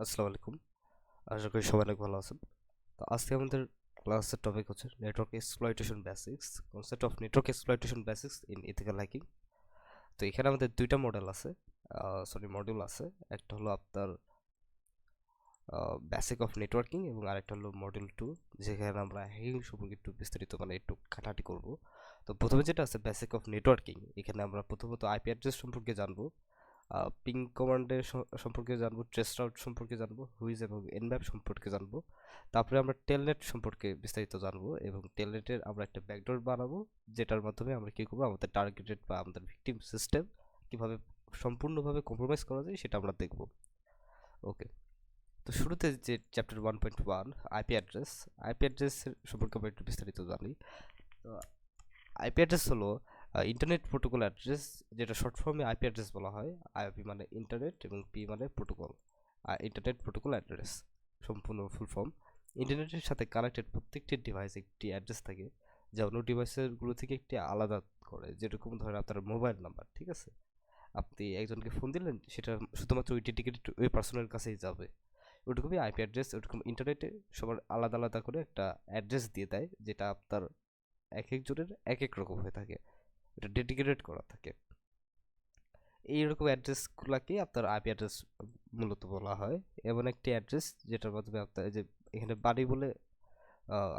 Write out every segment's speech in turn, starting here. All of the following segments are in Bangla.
আসসালামু আলাইকুম। আশা করি সবাই অনেক ভালো আছেন। তো আজকে আমাদের ক্লাসের টপিক হচ্ছে network exploitation basics, concept of network exploitation basics in ethical hacking. তো এখানে আমাদের দুইটা মডেল আছে, মডিউল আছে। একটা হলো আপনার বেসিক অফ নেটওয়ার্কিং এবং আরেকটা হলো মডিউল 2, যেখানে আমরা হ্যাকিং সম্পর্কে একটু বিস্তারিত একটু ঘাটাঘাটি করব। তো প্রথমে যেটা আছে বেসিক অফ নেটওয়ার্কিং, এখানে আমরা প্রথমত আইপি অ্যাড্রেস সম্পর্কে জানবো, পিং কমান্ডের সম্পর্কে জানবো, ট্রেস রাউট সম্পর্কে জানবো, হুইজ এবং এনম্যাপ সম্পর্কে জানবো। তারপরে আমরা টেলনেট সম্পর্কে বিস্তারিত জানবো এবং টেলনেটের আমরা একটা ব্যাকডোর বানাবো, যেটার মাধ্যমে আমরা কি করবো, আমাদের টার্গেটেড বা আমাদের ভিকটিম সিস্টেম কিভাবে সম্পূর্ণভাবে কম্প্রোমাইজ করা যায় সেটা আমরা দেখব। ওকে, তো শুরুতে যে chapter 1.1 IP address, IP address সম্পর্কে আমরা একটু বিস্তারিত জানি। তো আইপি অ্যাড্রেস হলো ইন্টারনেট প্রোটোকল অ্যাড্রেস, যেটা শর্ট ফর্মে আইপি অ্যাড্রেস বলা হয়। আইপি মানে ইন্টারনেট এবং পি মানে প্রোটোকল, ইন্টারনেট প্রোটোকল অ্যাড্রেস সম্পূর্ণ ফুল ফর্ম। ইন্টারনেটের সাথে কানেক্টেড প্রত্যেকটি ডিভাইস একটি অ্যাড্রেস থাকে, যা অন্য ডিভাইসেরগুলো থেকে একটি আলাদা করে। যেরকম ধরেন আপনার মোবাইল নাম্বার, ঠিক আছে, আপনি একজনকে ফোন দিলেন, সেটা শুধুমাত্র ওই ডেডিকেটেড ওই পার্সনের কাছেই যাবে। ওইরকমই আইপি অ্যাড্রেস, ওরকম ইন্টারনেটে সবার আলাদা আলাদা করে একটা অ্যাড্রেস দিয়ে দেয়, যেটা আপনার এক একজনের এক এক রকম হয়ে থাকে, এটা ডেডিকেটেড করা থাকে। এইরকম অ্যাড্রেসগুলোকে আপনার আইপি অ্যাড্রেস মূলত বলা হয়। এমন একটি অ্যাড্রেস যেটার মাধ্যমে আপনার এই যে এখানে বাড়ি বলে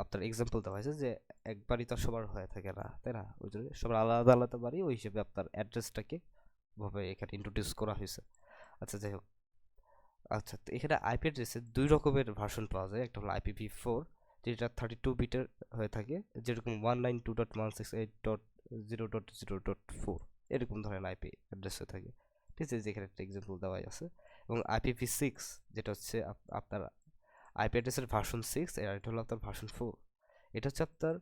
আপনার এক্সাম্পল দেওয়া হয়েছে যে এক বাড়ি তো সবার হয়ে থাকে না, তাই না? ওই জন্য সবার আলাদা আলাদা বাড়ি, ওই হিসেবে আপনার অ্যাড্রেসটাকে ভাবে এখানে ইন্ট্রোডিউস করা হয়েছে। আচ্ছা, যাই হোক। আচ্ছা, তো এখানে আইপি অ্যাড্রেসের দুই রকমের ভার্সন পাওয়া যায়। একটা হলো IPv4, যেটা 32 বিটের হয়ে থাকে, যেরকম 192.168.0.0.4 এরকম ধরনের আইপি অ্যাড্রেস হয়ে থাকে, ঠিক আছে, যেখানে একটা এক্সাম্পল দেওয়াই আছে। এবং IPv6, যেটা হচ্ছে আপনার আইপি অ্যাড্রেসের ভার্সন 6, আর এটা হলো আপনার ভার্সন 4। এটা হচ্ছে আপনার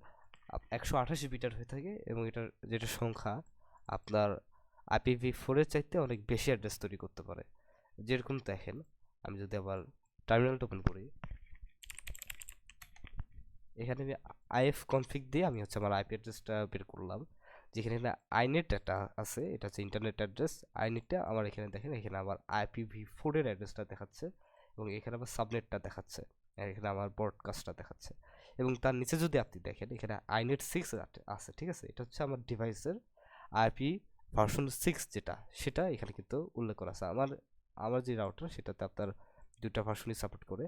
128 বিটের হয়ে থাকে, এবং এটার যেটা সংখ্যা আপনার IPv4-এর চাইতে অনেক বেশি অ্যাড্রেস তৈরি করতে পারে। যেরকম দেখেন, আমি যদি আবার টার্মিনালটা ওপেন করি, এখানে আমি আইএফ কনফিগ দিয়ে আমি হচ্ছে আমার আইপি অ্যাড্রেসটা বের করলাম, যেখানে আইনেট একটা আছে, এটা হচ্ছে ইন্টারনেট অ্যাড্রেস। আইনেটটা আমার এখানে দেখেন, এখানে আমার IPv4-এর অ্যাড্রেসটা দেখাচ্ছে, এবং এখানে আমার সাবনেটটা দেখাচ্ছে, আর এখানে আমার ব্রডকাস্টটা দেখাচ্ছে। এবং তার নিচে যদি আপনি দেখেন, এখানে আইনেট 6 আছে, ঠিক আছে, এটা হচ্ছে আমার ডিভাইসের IP ভার্সন 6, যেটা সেটা এখানে কিন্তু উল্লেখ করা আছে। আমার আমার যে রাউটার, সেটাতে আপনার দুইটা ভার্সনই সাপোর্ট করে।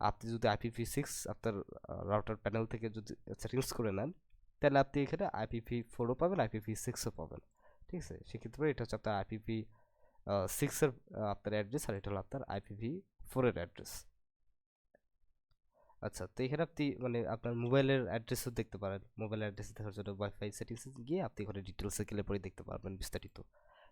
আপনি যদি IPv6 আপনার রাউটার প্যানেল থেকে যদি সেটিংস করে নেন, তাহলে আপনি এখানে IPv4ও পাবেন, IPv6ও পাবেন, ঠিক আছে। সেক্ষেত্রে এটা হচ্ছে আপনার IPv6-এর আপনার অ্যাড্রেস, আর এটা হলো আপনার IPv4-এর অ্যাড্রেস। আচ্ছা, তো এখানে আপনি আপনার মোবাইলের অ্যাড্রেসও দেখতে পারেন। মোবাইল অ্যাড্রেস দেখার জন্য ওয়াইফাই সেটিংসে গিয়ে আপনি এখানে ডিটেলসে গেলে পরে দেখতে পারবেন বিস্তারিত,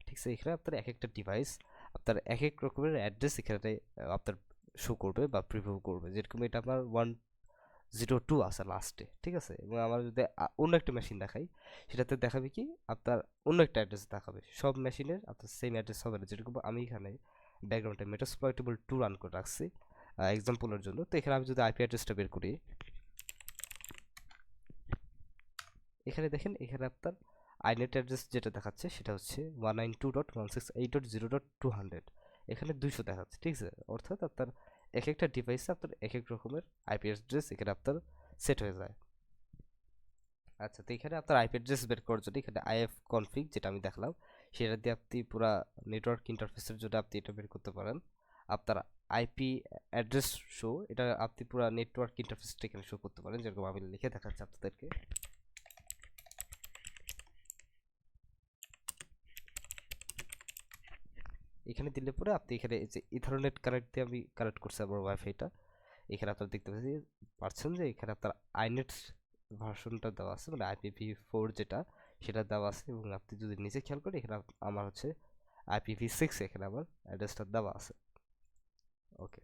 ঠিক আছে। এখানে আপনার এক একটা ডিভাইস আপনার এক এক রকমের অ্যাড্রেস এখানে আপনার শো করবে বা প্রিভিউ করবে। যেরকম এটা আমার 102 আছে লাস্টে, ঠিক আছে। এবং আমার যদি অন্য একটা মেশিন দেখাই, সেটাতে দেখাবে কি আপনার অন্য একটা অ্যাড্রেস দেখাবে। সব মেশিনের আপনার সেম অ্যাড্রেস হবে না। যেরকম আমি এখানে ব্যাকগ্রাউন্ডে মেটাসপ্লয়েটেবল 2 রান করে রাখছি এক্সাম্পলের জন্য। তো এখানে আমি যদি আইপি অ্যাড্রেসটা বের করি, এখানে দেখেন, এখানে আপনার আইনেট অ্যাড্রেস যেটা দেখাচ্ছে সেটা হচ্ছে 192.168.0.200। এখানে 200 দেখাচ্ছে, ঠিক আছে। অর্থাৎ আপনার এক একটা ডিভাইসে আপনার এক এক রকমের আইপি অ্যাড্রেস এখানে আপনার সেট হয়ে যায়। আচ্ছা, তো এখানে আপনার আইপি অ্যাড্রেস বের করার জন্য এখানে আইএফ কনফিগ, যেটা আমি দেখলাম, সেটা দিয়ে আপনি পুরা নেটওয়ার্ক ইন্টারফেসের জন্য আপনি এটা বের করতে পারেন। আপনার আইপি অ্যাড্রেস শো, এটা আপনি পুরা নেটওয়ার্ক ইন্টারফেসটা এখানে শো করতে পারেন, যেরকম আমি লিখে দেখাচ্ছি আপনাদেরকে। এখানে দিলে পরে আপনি এখানে এই যে ইথারনেট কানেক্ট দিয়ে আমি কানেক্ট করছি আমার ওয়াইফাইটা। এখানে আপনারা দেখতে পাচ্ছেন যে এখানে আপনার আইনেট ভার্সনটা দেওয়া আছে, মানে IPv4 যেটা, সেটা দেওয়া আছে। এবং আপনি যদি নিচে খেয়াল করেন, এখানে আমার হচ্ছে IPv6 এখানে আমার অ্যাড্রেসটা দেওয়া আছে। ওকে,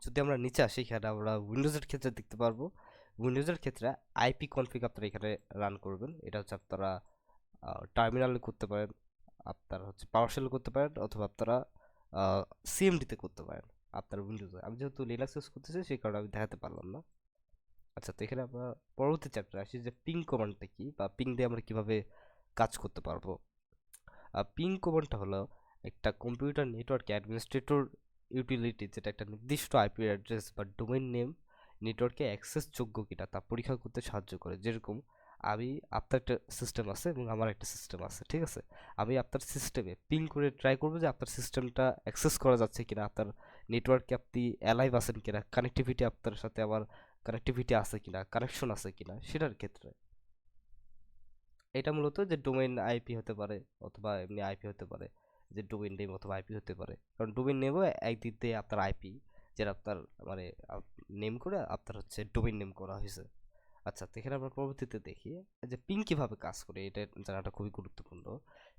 যদি আমরা নিচে আসি, এখানে আমরা উইন্ডোজের ক্ষেত্রে দেখতে পারবো। উইন্ডোজের ক্ষেত্রে আইপি কনফিগ আপনারা এখানে রান করবেন। এটা হচ্ছে আপনারা টার্মিনালে করতে পারেন, আপনারা হচ্ছে পাওয়ারশেল করতে পারেন, অথবা আপনারা সিএমডিতে করতে পারেন আপনার উইন্ডোজে। আমি যেহেতু লিনাক্স ইউজ করতেছি, সেই কারণে আমি দেখাতে পারলাম না। আচ্ছা, তো এখানে আমরা পরবর্তী চ্যাপ্টার আসি, যে পিং কমান্ডটা কি, বা পিং দিয়ে আমরা কিভাবে কাজ করতে পারবো। পিং কমান্ডটা হলো একটা কম্পিউটার নেটওয়ার্ক অ্যাডমিনিস্ট্রেটর ইউটিলিটি, যেটা একটা নির্দিষ্ট আইপি অ্যাড্রেস বা ডোমেইন নেম নেটওয়ার্কে অ্যাক্সেস যোগ্য কিনা তা পরীক্ষা করতে সাহায্য করে। যেরকম আমি আপনার একটা সিস্টেম আছে এবং আমার একটা সিস্টেম আছে, ঠিক আছে? আমি আপনার সিস্টেমে পিং করে ট্রাই করবো যে আপনার সিস্টেমটা অ্যাক্সেস করা যাচ্ছে কিনা, আপনার নেটওয়ার্কে আপনি অ্যালাইভ আছেন কিনা, কানেক্টিভিটি আপনার সাথে আমার কানেক্টিভিটি আছে কিনা, কানেকশন আছে কিনা, সেটার ক্ষেত্রে এটা মূলত যে ডোমেইন আইপি হতে পারে অথবা এমনি আইপি হতে পারে, যে ডোমেইন নেম অথবা আইপি হতে পারে। কারণ ডোমেইন নেমও একদিক দিয়ে আপনার আইপি, যেটা আপনার মানে নেম করে আপনার হচ্ছে ডোমেইন নেম করা হয়েছে। আচ্ছা, তো এখানে আমরা পরবর্তীতে দেখি যে পিং কিভাবে কাজ করে, এটা জানাটা খুবই গুরুত্বপূর্ণ।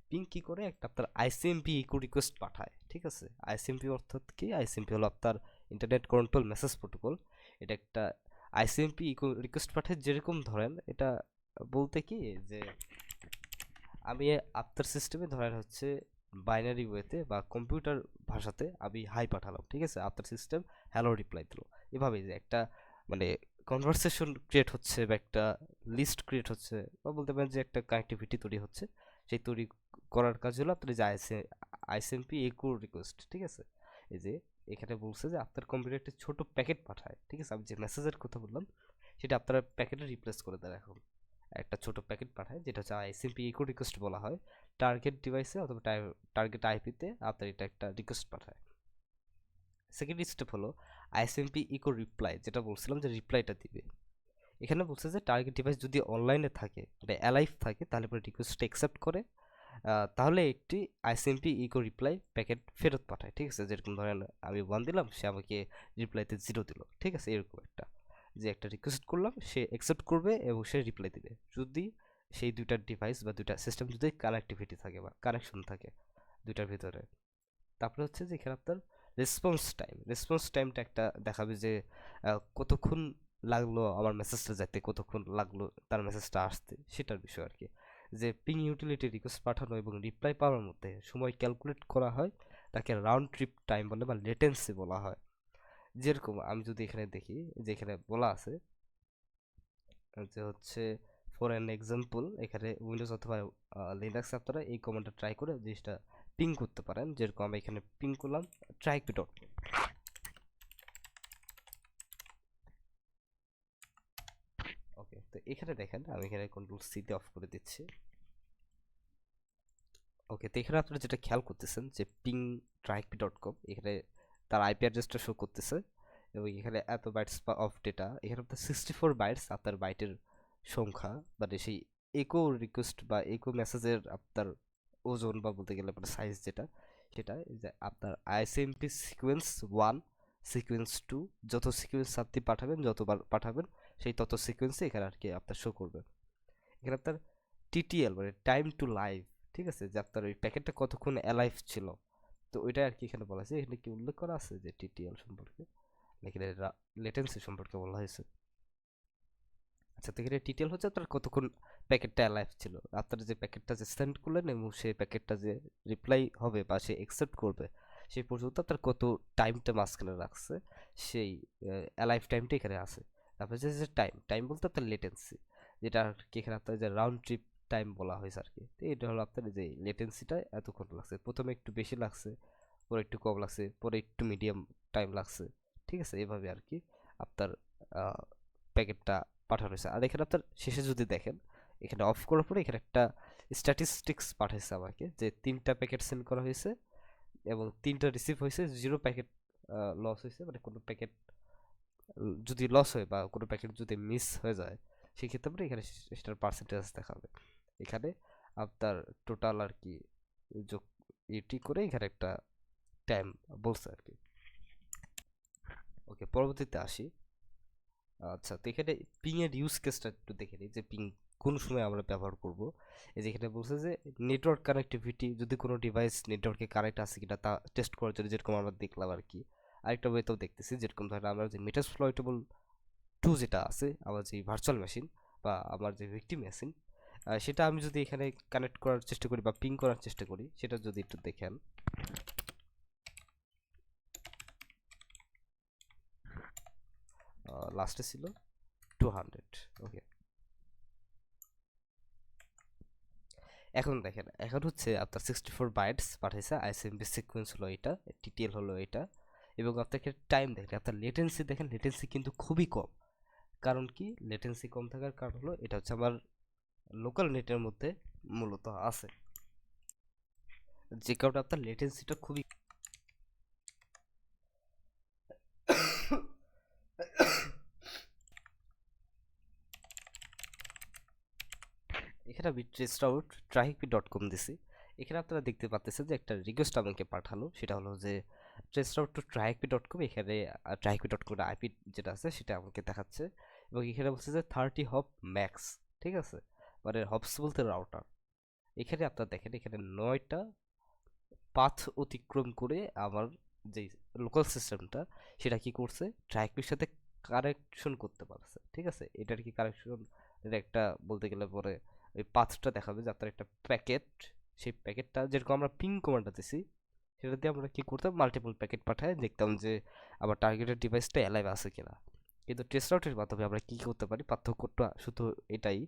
পিং কি করে, একটা আপনার আইসিএমপি ইকো রিকোয়েস্ট পাঠায়, ঠিক আছে? আইসিএমপি অর্থাৎ কি? আইসিএমপি হলো আপনার ইন্টারনেট কন্ট্রোল মেসেজ প্রোটোকল। এটা একটা আইসিএমপি ইকো রিকোয়েস্ট পাঠায়, যেরকম ধরেন এটা বলতে কি যে আমি আপনার সিস্টেমে ধরেন হচ্ছে বাইনারি ওয়েতে বা কম্পিউটার ভাষাতে আমি হাই পাঠালাম, ঠিক আছে? আপনার সিস্টেম হ্যালো রিপ্লাই দিল। এভাবে যে একটা মানে কনভারসেশন ক্রিয়েট হচ্ছে বা একটা লিস্ট ক্রিয়েট হচ্ছে, বা বলতে পারেন যে একটা কানেক্টিভিটি তৈরি হচ্ছে। সেই তৈরি করার কাজ হলো আপনার যে আইএসএমপি ইকো রিকোয়েস্ট, ঠিক আছে? এই যে এখানে বলছে যে আপনার কম্পিউটার একটা ছোট প্যাকেট পাঠায়, ঠিক আছে? আমি যে মেসেজের কথা বললাম সেটা আপনার প্যাকেটে রিপ্লেস করে দেয়। এখন একটা ছোট প্যাকেট পাঠায় যেটা হচ্ছে আইএসএমপি ইকো রিকোয়েস্ট বলা হয়। টার্গেট ডিভাইসে অথবা টার্গেট আইপিতে আপনার এটা একটা রিকোয়েস্ট পাঠায়। সেকেন্ড স্টেপ হলো আইএসএমপি ইকো রিপ্লাই, যেটা বলছিলাম যে রিপ্লাইটা দিবে। এখানে বলছে যে টার্গেট ডিভাইস যদি অনলাইনে থাকে, মানে অ্যালাইভ থাকে, তাহলে পরে রিকোয়েস্টটা অ্যাকসেপ্ট করে, তাহলে একটি আইএসএমপি ইকো রিপ্লাই প্যাকেট ফেরত পাঠায়, ঠিক আছে? যেরকম ধরেন আমি 1 দিলাম, সে আমাকে রিপ্লাইতে 0 দিল, ঠিক আছে? এরকম একটা যে একটা রিকোয়েস্ট করলাম, সে অ্যাকসেপ্ট করবে এবং সে রিপ্লাই দিবে যদি সেই দুইটা ডিভাইস বা দুইটা সিস্টেম যদি কানেক্টিভিটি থাকে বা কানেকশন থাকে দুইটার ভিতরে। তারপরে হচ্ছে যে এখানে আপনার রেসপন্স টাইমটা একটা দেখাবে যে কতক্ষণ লাগলো আমার মেসেজটা যেতে, কতক্ষণ লাগলো তার মেসেজটা আসতে, সেটার বিষয় আর কি। যে পিং ইউটিলিটি রিকোয়েস্ট পাঠানো এবং রিপ্লাই পাওয়ার মধ্যে সময় ক্যালকুলেট করা হয়, তাকে রাউন্ড ট্রিপ টাইম বলে বা লেটেন্সি বলা হয়। যেরকম আমি যদি এখানে দেখি যে এখানে বলা আছে যে হচ্ছে ফর অ্যান এক্সাম্পল, এখানে উইন্ডোজ অথবা লিনাক্স আপনারা এই কমান্ডটা ট্রাই করে জিনিসটা পিং করতে পারেন। যেরকম আমি এখানে পিং করলাম ট্রাইপি ডট। ওকে, তো এখানে দেখেন আমি এখানে কন্ট্রোল সিতে অফ করে দিচ্ছি। ওকে, তো এখানে আপনারা যেটা খেয়াল করতেছেন যে পিং ট্রাইপি ডট কম, এখানে তার আইপি অ্যাড্রেসটা শো করতেছে এবং এখানে এত বাইটস অফ ডেটা, এখানে আপনার 64 বাইটস আপনার বাইটের সংখ্যা, মানে সেই ইকো রিকোয়েস্ট বা ইকো মেসেজের আপনার ওজন বা বলতে গেলে আপনার সাইজ যেটা, সেটা এই যে আপনার আইএসএমপি সিকোয়েন্স 1, সিকোয়েন্স 2, যত সিকোয়েন্স আপনি পাঠাবেন, যতবার পাঠাবেন সেই তত সিকোয়েন্সে এখানে আর কি আপনার শো করবে। এখানে আপনার টিটিএল মানে টাইম টু লাইভ, ঠিক আছে? যে আপনার ওই প্যাকেটটা কতক্ষণ অ্যালাইভ ছিল, তো ওইটা আর কি এখানে বলা হয়েছে। এখানে কি উল্লেখ করা আছে যে টিটিএল সম্পর্কে, নাকি লেটেন্সি সম্পর্কে বলা হয়েছে? আচ্ছা, তো এখানে টিটিএল হচ্ছে আপনার কতক্ষণ প্যাকেটটা অ্যালাইভ ছিল, আপনার যে প্যাকেটটা যে সেন্ড করলেন এবং সেই প্যাকেটটা যে রিপ্লাই হবে বা সে অ্যাকসেপ্ট করবে সেই পর্যন্ত আপনার কত টাইমটা মাঝখানে রাখছে, সেই অ্যালাইভ টাইমটা এখানে আছে। তারপরে যে টাইম টাইম বলতে আপনার লেটেন্সি, যেটা আর কি এখানে আপনার যে রাউন্ড ট্রিপ টাইম বলা হয়েছে আর কি। তো এটা হলো আপনার যে লেটেন্সিটা এতক্ষণ লাগছে, প্রথমে একটু বেশি লাগছে, পরে একটু কম লাগছে, পরে একটু মিডিয়াম টাইম লাগছে, ঠিক আছে? এভাবে আর কি আপনার প্যাকেটটা পাঠানো হয়েছে। আর এখানে আপনার শেষে যদি দেখেন, এখানে অফ করার পরে এখানে একটা স্ট্যাটিস্টিক্স পাঠাইছে আমাকে যে 3টা প্যাকেট সেন্ড করা হয়েছে এবং 3টা রিসিভ হয়েছে, 0 প্যাকেট লস হয়েছে। মানে কোনো প্যাকেট যদি লস হয় বা কোনো প্যাকেট যদি মিস হয়ে যায়, সেক্ষেত্রে আমরা এখানে সেটার পার্সেন্টেজ দেখাবে। এখানে আপনার টোটাল আর কি যোগ এটি করে এখানে একটা টাইম বলছে আর কি। ওকে, পরবর্তীতে আসি। আচ্ছা, তো এখানে পিং এর ইউজ কেসটা একটু দেখে নিই যে পিং কোন সময় আমরা ব্যবহার করব। এই যে এখানে বলছে যে নেটওয়ার্ক কানেক্টিভিটি, যদি কোনো ডিভাইস নেটওয়ার্কে কানেক্ট আছে কিনা তা টেস্ট করার জন্য, যেরকম আমরা দেখলাম আর কি। আরেকটা ওয়েতেও দেখতেছি, যেরকম ধরেন আমরা যে মেটাসপ্লয়েটেবল 2 যেটা আছে আমার যে ভার্চুয়াল মেশিন বা আমার যে ভিকটিম মেশিন, সেটা আমি যদি এখানে কানেক্ট করার চেষ্টা করি বা পিং করার চেষ্টা করি, সেটা যদি একটু দেখেন, লাস্টে ছিল 200। ওকে, এখন দেখেন, এখন হচ্ছে আপনার 64 বাইটস পাঠাইছে, আইসিএমপি সিকোয়েন্স হলো এটা, টিটিএল হলো এটা, এবং আপনাকে টাইম দেখেন, আপনার লেটেন্সি দেখেন, লেটেন্সি কিন্তু খুবই কম। কারণ কি, লেটেন্সি কম থাকার কারণ হলো এটা হচ্ছে আমার লোকাল নেটের মধ্যে মূলত আছে, যে কারণে আপনার লেটেন্সিটা খুবই এখানে আমি ট্রেসড ট্রাইকপি.কম দিছি। এখানে আপনারা দেখতে পাচ্ছেন যে একটা রিকোয়েস্ট আমাকে পাঠালো, সেটা হলো যে ট্রাইকপি.কম। এখানে ট্রাইকপি.কম আইপি যেটা আছে সেটা আমাকে দেখাচ্ছে, এবং এখানে বলছে যে 30 হপ ম্যাক্স, ঠিক আছে, মানে হপস বলতে রাউটার। এখানে আপনারা দেখেন, এখানে 9টা পাথ অতিক্রম করে আমার যেই লোকাল সিস্টেমটা সেটা কি করছে, ট্রাইকপির সাথে কানেকশন করতে পারছে, ঠিক আছে। এটার কি কানেকশন, একটা বলতে গেলে পরে ওই পাথটা দেখাবে যে আপনার একটা প্যাকেট, সেই প্যাকেটটা যেরকম আমরা পিং কমান্ডটা দিছি সেটা দিয়ে আমরা কি করতাম, মাল্টিপল প্যাকেট পাঠায় দেখতাম যে আমার টার্গেটেড ডিভাইসটা অ্যালাইভ আছে কিনা। কিন্তু টেস্ট আউটের মাধ্যমে আমরা কি করতে পারি, পার্থক্যটা শুধু এটাই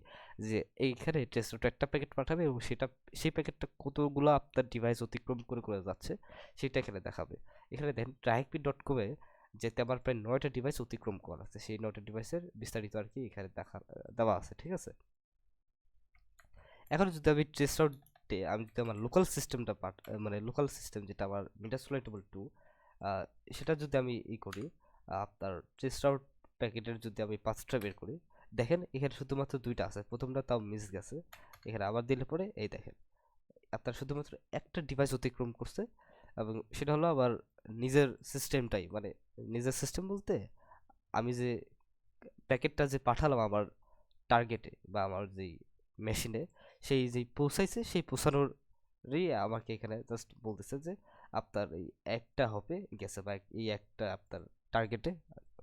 যে এইখানে টেস্ট আউট একটা প্যাকেট পাঠাবে এবং সেটা, সেই প্যাকেটটা কতগুলো আপনার ডিভাইস অতিক্রম করে করে যাচ্ছে সেটা এখানে দেখাবে। এখানে দেখেন ট্রাইকপি.কমে যেতে আমার প্রায় 9টা ডিভাইস অতিক্রম করা আছে, সেই 9টা ডিভাইসের বিস্তারিত আর কি এখানে দেওয়া আছে, ঠিক আছে। এখন যদি আমি টেস্ট আউটে আমি যদি আমার লোকাল সিস্টেমটা মানে লোকাল সিস্টেম যেটা আমার মিটাসফ্লাইটেবল 2, সেটা যদি আমি করি, আপনার টেস্ট আউট প্যাকেটের যদি আমি 5টা বের করি, দেখেন এখানে শুধুমাত্র 2টা আছে, প্রথমটা তাও মিস গেছে। এখানে আবার দিলে পরে এই দেখেন আপনার শুধুমাত্র একটা ডিভাইস অতিক্রম করছে, এবং সেটা হলো আবার নিজের সিস্টেমটাই, মানে নিজের সিস্টেম বলতে আমি যে প্যাকেটটা যে পাঠালাম আমার টার্গেটে বা আমার যেই মেশিনে, সেই যেই পৌঁছাইছে সেই পৌঁছানোরই আমাকে এখানে জাস্ট বলতেছে যে আপনার এই একটা হবে গেছে, বা এই একটা আপনার টার্গেটে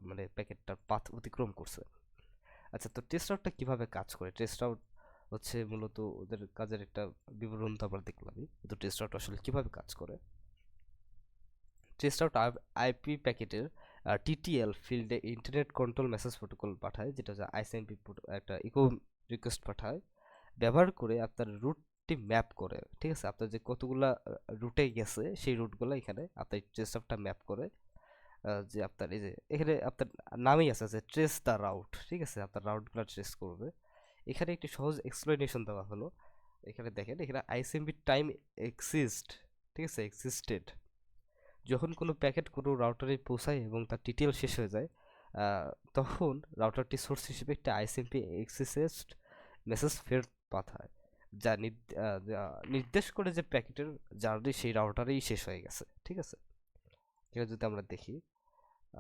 মানে প্যাকেটটার পাথ অতিক্রম করছে। আচ্ছা, তো টেস্ট আউটটা কিভাবে কাজ করে? টেস্ট আউট হচ্ছে মূলত ওদের কাজের একটা বিবরণ তো আমরা দেখলামই, তো টেস্ট আউট আসলে কিভাবে কাজ করে। টেস্ট আউট আইপি প্যাকেটের টিটিএল ফিল্ডে ইন্টারনেট কন্ট্রোল মেসেজ প্রোটোকল পাঠায়, যেটা হচ্ছে আইসিএমপি একটা ইকো রিকোয়েস্ট পাঠায়, ব্যবহার করে আপনার রুটটি ম্যাপ করে, ঠিক আছে। আপনার যে কতগুলা রুটে গেছে সেই রুটগুলো এখানে আপনার টেস্ট আউটটা ম্যাপ করে, যে আপনার এই যে এখানে আপনার নামেই আছে যে ট্রেস দ্য রাউট, ঠিক আছে, আপনার রাউটগুলো ট্রেস করবে। এখানে একটি সহজ এক্সপ্লেনেশন দেওয়া হলো। এখানে দেখেন, এখানে আইসিএমপি টাইম এক্সিস্ট, ঠিক আছে, এক্সিস্টেড যখন কোনো প্যাকেট কোনো রাউটারে পৌঁছায় এবং তার টিটিএল শেষ হয়ে যায়, আহ, তখন রাউটারটি সোর্স হিসেবে একটা আইসিএমপি এক্সিস্ট মেসেজ ফেরত পাঠায়, যা নির্দেশ করে যে প্যাকেটের জার্নি সেই রাউটারেই শেষ হয়ে গেছে, ঠিক আছে। এটা যদি আমরা দেখি,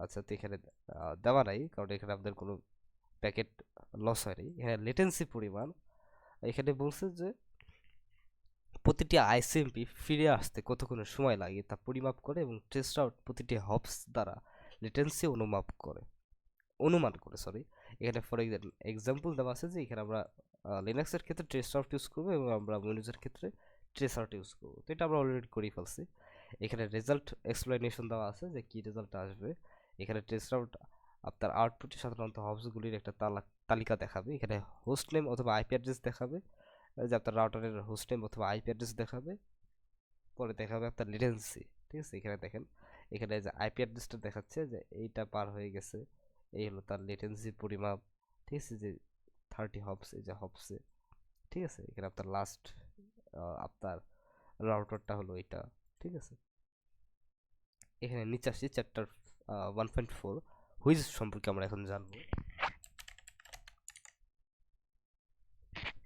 আচ্ছা, তো এখানে দেওয়া নাই কারণ এখানে আমাদের কোনো প্যাকেট লস হয়নি। এখানে লেটেন্সি পরিমাণ এখানে বলছে যে প্রতিটি আইসিএমপি ফিরে আসতে কতক্ষণ সময় লাগে তা পরিমাপ করে, এবং টেস্ট আউট প্রতিটি হপস দ্বারা লেটেন্সি অনুমান করে সরি। এখানে ফর এক্সাম্পল দেওয়া আছে যে এখানে আমরা লিনাক্সের ক্ষেত্রে টেস্ট আউট ইউজ করবো এবং আমরা উইন্ডোজের ক্ষেত্রে ট্রেস আউট ইউজ করবো, তো এটা আমরা অলরেডি করে ফেলছি। এখানে রেজাল্ট এক্সপ্লেনেশন দেওয়া আছে যে কি রেজাল্ট আসবে। এখানে টেস্ট আউট আপনার আউটপুটে সাধারণত হপসগুলির একটা তালিকা দেখাবে। এখানে হোস্ট নেম অথবা আইপি অ্যাড্রেস দেখাবে, যে আপনার রাউটারের হোস্ট নেম অথবা আইপি অ্যাড্রেস দেখাবে, পরে দেখাবে আপনার লেটেন্সি, ঠিক আছে। এখানে দেখেন, এখানে যে আইপি অ্যাড্রেসটা দেখাচ্ছে যে এইটা পার হয়ে গেছে, এই হলো তার লেটেন্সি পরিমাপ, ঠিক আছে, যে 30 হপস, এই যে হপসে, ঠিক আছে। এখানে আপনার লাস্ট আপনার রাউটারটা হলো এটা, ঠিক আছে। এখানে নিচে আসছি চ্যাপ্টার 1.4 হুইজ সম্পর্কে আমরা এখন জানবো।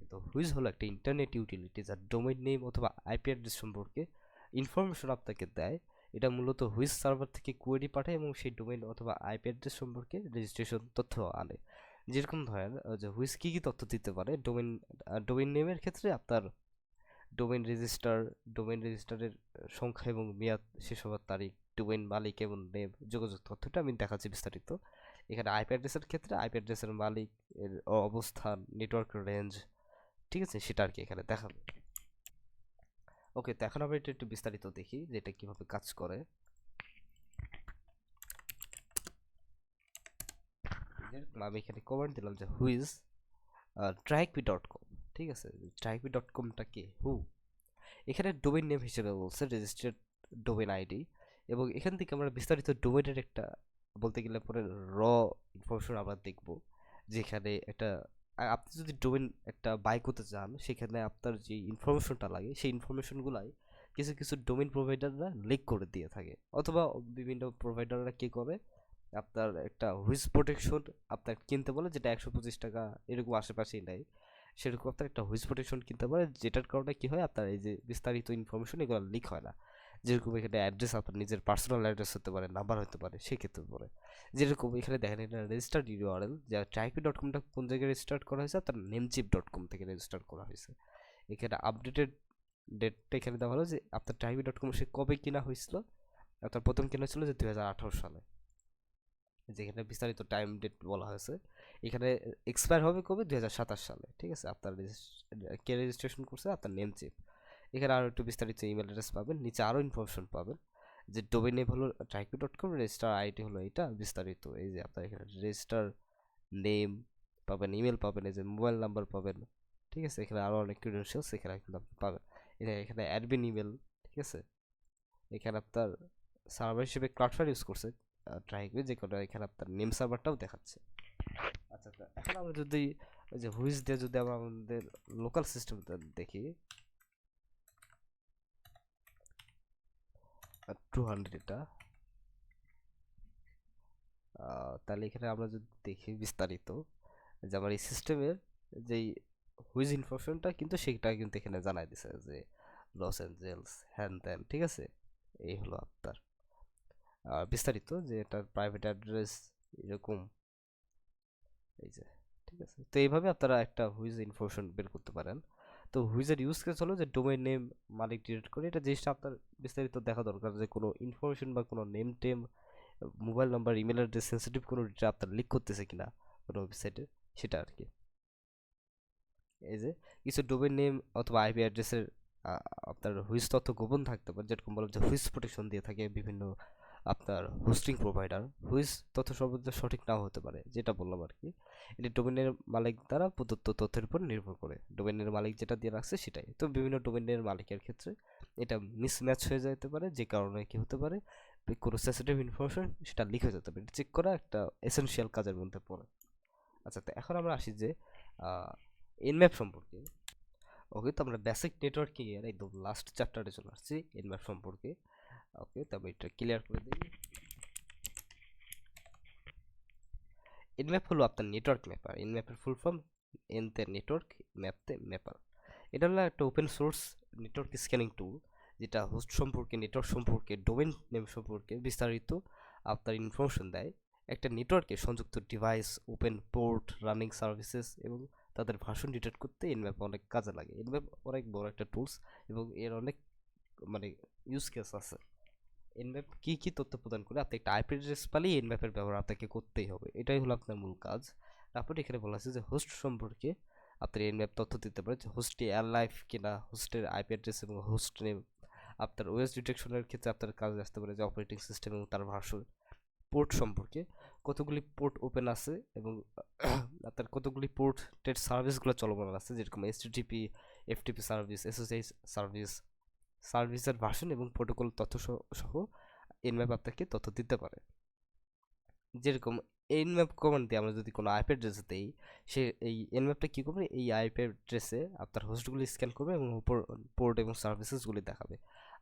তো হুইজ হলো একটা ইন্টারনেট ইউটিলিটি যার ডোমেইন নেম অথবা আইপি অ্যাড্রেস সম্পর্কে ইনফরমেশন আপনাকে দেয়। এটা মূলত হুইজ সার্ভার থেকে কোয়েরি পাঠায় এবং সেই ডোমেইন অথবা আইপি অ্যাড্রেস সম্পর্কে রেজিস্ট্রেশন তথ্য আনে। যেরকম ধরেন যে হুইজ কী কী তথ্য দিতে পারে, ডোমেইন নেমের ক্ষেত্রে আপনার ডোমেইন রেজিস্টার, ডোমেইন রেজিস্টারের সংখ্যা এবং মেয়াদ, শেষ হওয়ার তারিখ, ডোমেইন মালিক এবং নেম, যোগাযোগ তথ্যটা আমি দেখাচ্ছি বিস্তারিত। এখানে আইপি অ্যাড্রেসের ক্ষেত্রে আইপি অ্যাড্রেসের মালিক, এর অবস্থান, নেটওয়ার্ক রেঞ্জ, ঠিক আছে, সেটা আর কি এখানে দেখাবে। ওকে, তো এখন আমরা এটা একটু বিস্তারিত দেখি যে এটা কিভাবে কাজ করে। যেরকম আমি এখানে কমেন্ট দিলাম যে হুইজ ট্রাইকপি.কম, ঠিক আছে, tripy.com-টা কি এখানে ডোমেইন নেম হিসেবে বলছে রেজিস্টার্ড ডোমেইন আইডি, এবং এখান থেকে আমরা বিস্তারিত ডোমেইনের একটা বলতে গেলে পরে র ইনফরমেশন আমরা দেখব, যেখানে একটা আপনি যদি ডোমেইন একটা বাই করতে চান সেখানে আপনার যে ইনফরমেশনটা লাগে সেই ইনফরমেশনগুলাই কিছু কিছু ডোমেইন প্রোভাইডাররা লিক করে দিয়ে থাকে, অথবা বিভিন্ন প্রোভাইডাররা কি করে আপনার একটা হুইজ প্রোটেকশন আপনার কিনতে বলে, যেটা 125 টাকা এরকম আশেপাশেই নেয়, সেরকম আপনার একটা হুইজ প্রোটেকশন কিনতে পারে, যেটার কারণে কি হয় আপনার এই যে বিস্তারিত ইনফরমেশন এগুলো লিক হয় না। যেরকম এখানে অ্যাড্রেস আপনার নিজের পার্সোনাল অ্যাড্রেস হতে পারে, নাম্বার হতে পারে, সেক্ষেত্রে পরে যেরকম এখানে দেখেন এটা রেজিস্টার্ড ইউআরএল, যা ট্রাইপি.কমটা কোন জায়গায় রেজিস্টার্ড করা হয়েছে, আপনার নেমচিপ.কম থেকে রেজিস্টার করা হয়েছে। এখানে আপডেটেড ডেটটা এখানে দেওয়া হলো যে আপনার ট্রাইপি.কম সে কবে কিনা হয়েছিল, আপনার প্রথম কেনা ছিল যে 2018 সালে, যেখানে বিস্তারিত টাইম ডেট বলা হয়েছে। এখানে এক্সপায়ার হবে কবে, 2027 সালে। ঠিক আছে, আপনার কে রেজিস্ট্রেশন করছে, আপনার নেম চিপ। এখানে আরও একটু বিস্তারিত ইমেল অ্যাড্রেস পাবেন, নিচে আরও ইনফরমেশন পাবেন, যে ডোমেইন নেম হলো ট্রাইকু.কম, রেজিস্টার আইডি হলো এটা বিস্তারিত। এই যে আপনার এখানে রেজিস্টার নেম পাবেন, ইমেল পাবেন, এই যে মোবাইল নাম্বার পাবেন। ঠিক আছে, এখানে আরও অনেক ক্রিডেনশিয়ালস এখানে কিন্তু আপনি পাবেন। এখানে অ্যাডমিন ইমেল। ঠিক আছে, এখানে আপনার সার্ভার হিসেবে ক্লাউডফ্লাওয়ার ইউজ করছে ট্রাইকুই, যে কোনো এখানে আপনার নেম সার্ভারটাও দেখাচ্ছে। আচ্ছা, এখন আমরা যদি ওই যে হুইজ দিয়ে যদি আমরা আমাদের লোকাল সিস্টেমটা দেখি, 200 এটা, তাহলে এখানে আমরা যদি দেখি বিস্তারিত যে আমার এই সিস্টেমের যেই হুইজ ইনফরমেশনটা কিন্তু সেটা কিন্তু এখানে জানাই দিছে যে লস অ্যাঞ্জেলস হ্যান ত্যান। ঠিক আছে, এই হলো আপনার বিস্তারিত, যে এটার প্রাইভেট অ্যাড্রেস এরকম, এই যে। ঠিক আছে, তো এইভাবে আপনারা একটা হুইজ ইনফরমেশন বের করতে পারেন। তো হুইজের ইউজ কেস হলো যে ডোমেইন নেম মালিক ডিরেক্ট করে, এটা জিনিসটা আপনার বিস্তারিত দেখা দরকার, যে কোনো ইনফরমেশন বা কোনো নেম টেম, mobile number, email address, sensitive কোনো ডেটা আপনার লিক করতেছে কিনা কোনো ওয়েবসাইটে, সেটা আর কি। এই যে কিছু ডোমেইন নেম অথবা আইপি অ্যাড্রেসের আপনার হুইজ তথ্য গোপন থাকতে পারে, যেরকম বললাম যে হুইজ প্রোটেকশন দিয়ে থাকে বিভিন্ন আপনার হোস্টিং প্রোভাইডার। হুইজ তথ্য সর্বদা সঠিক নাও হতে পারে, যেটা বললাম আর কি। এটি ডোমেনের মালিক দ্বারা প্রদত্ত তথ্যের উপর নির্ভর করে, ডোমেনের মালিক যেটা দিয়ে রাখছে সেটাই। তো বিভিন্ন ডোমেনের মালিকের ক্ষেত্রে এটা মিসম্যাচ হয়ে যেতে পারে, যে কারণে কি হতে পারে, কোনো সেন্সিটিভ ইনফরমেশন সেটা লিক হয়ে যেতে পারে। চেক করা একটা এসেনশিয়াল কাজের মধ্যে পড়ে। আচ্ছা, তো এখন আমরা আসি যে এনম্যাপ সম্পর্কে। ওকে, তো আমরা বেসিক নেটওয়ার্কিং এর একদম লাস্ট চ্যাপ্টারে চলে আসছি এনম্যাপ সম্পর্কে। ওকে, তো আমি এটা ক্লিয়ার করে দিই। এনম্যাপ হলো আপনার নেটওয়ার্ক ম্যাপার। এনম্যাপের ফুল ফর্ম এনতে নেটওয়ার্ক, ম্যাপতে ম্যাপার। এটা হলো একটা ওপেন সোর্স নেটওয়ার্ক স্ক্যানিং টুল, যেটা হোস্ট সম্পর্কে, নেটওয়ার্ক সম্পর্কে, ডোমেইন নেম সম্পর্কে বিস্তারিত আপনার ইনফরমেশন দেয়। একটা নেটওয়ার্কে সংযুক্ত device, open port, running services এবং তাদের ভার্সন ডিটেক্ট করতে এনম্যাপ অনেক কাজে লাগে। এনম্যাপ অনেক বড় একটা টুলস এবং এর অনেক মানে ইউজ কেস আছে। এনম্যাপ কি কি তথ্য প্রদান করে, আপনি একটা আইপি অ্যাড্রেস পালি এনম্যাপের ব্যবহার আপনাকে করতেই হবে, এটাই হলো আপনার মূল কাজ। তারপর এখানে বলা আছে যে হোস্ট সম্পর্কে আপনার এনম্যাপ তথ্য দিতে পারে, যে হোস্টটি লাইফ কিনা, হোস্টের আইপি অ্যাড্রেস এবং হোস্ট নেম। আপনার ওএস ডিটেকশনের ক্ষেত্রে আপনার কাজে আসতে পারে যে অপারেটিং সিস্টেম এবং তার ভার্সন। পোর্ট সম্পর্কে কতগুলি পোর্ট ওপেন আছে এবং আপনার কতগুলি পোর্টের সার্ভিসগুলো চলমান আছে, যেরকম HTTP, FTP service, SSH service, সার্ভিসের ভার্সন এবং প্রোটোকল তথ্য সহ এনম্যাপ আপনাকে তথ্য দিতে পারে। যেরকম এনম্যাপ কমান্ড দিয়ে আমরা যদি কোনো আইপি অ্যাড্রেস দেই, সে এই এনম্যাপটা কী করবে, এই আইপি অ্যাড্রেসে আপনার হোস্টগুলি স্ক্যান করবে এবং উপর পোর্ট এবং সার্ভিসেসগুলি দেখাবে।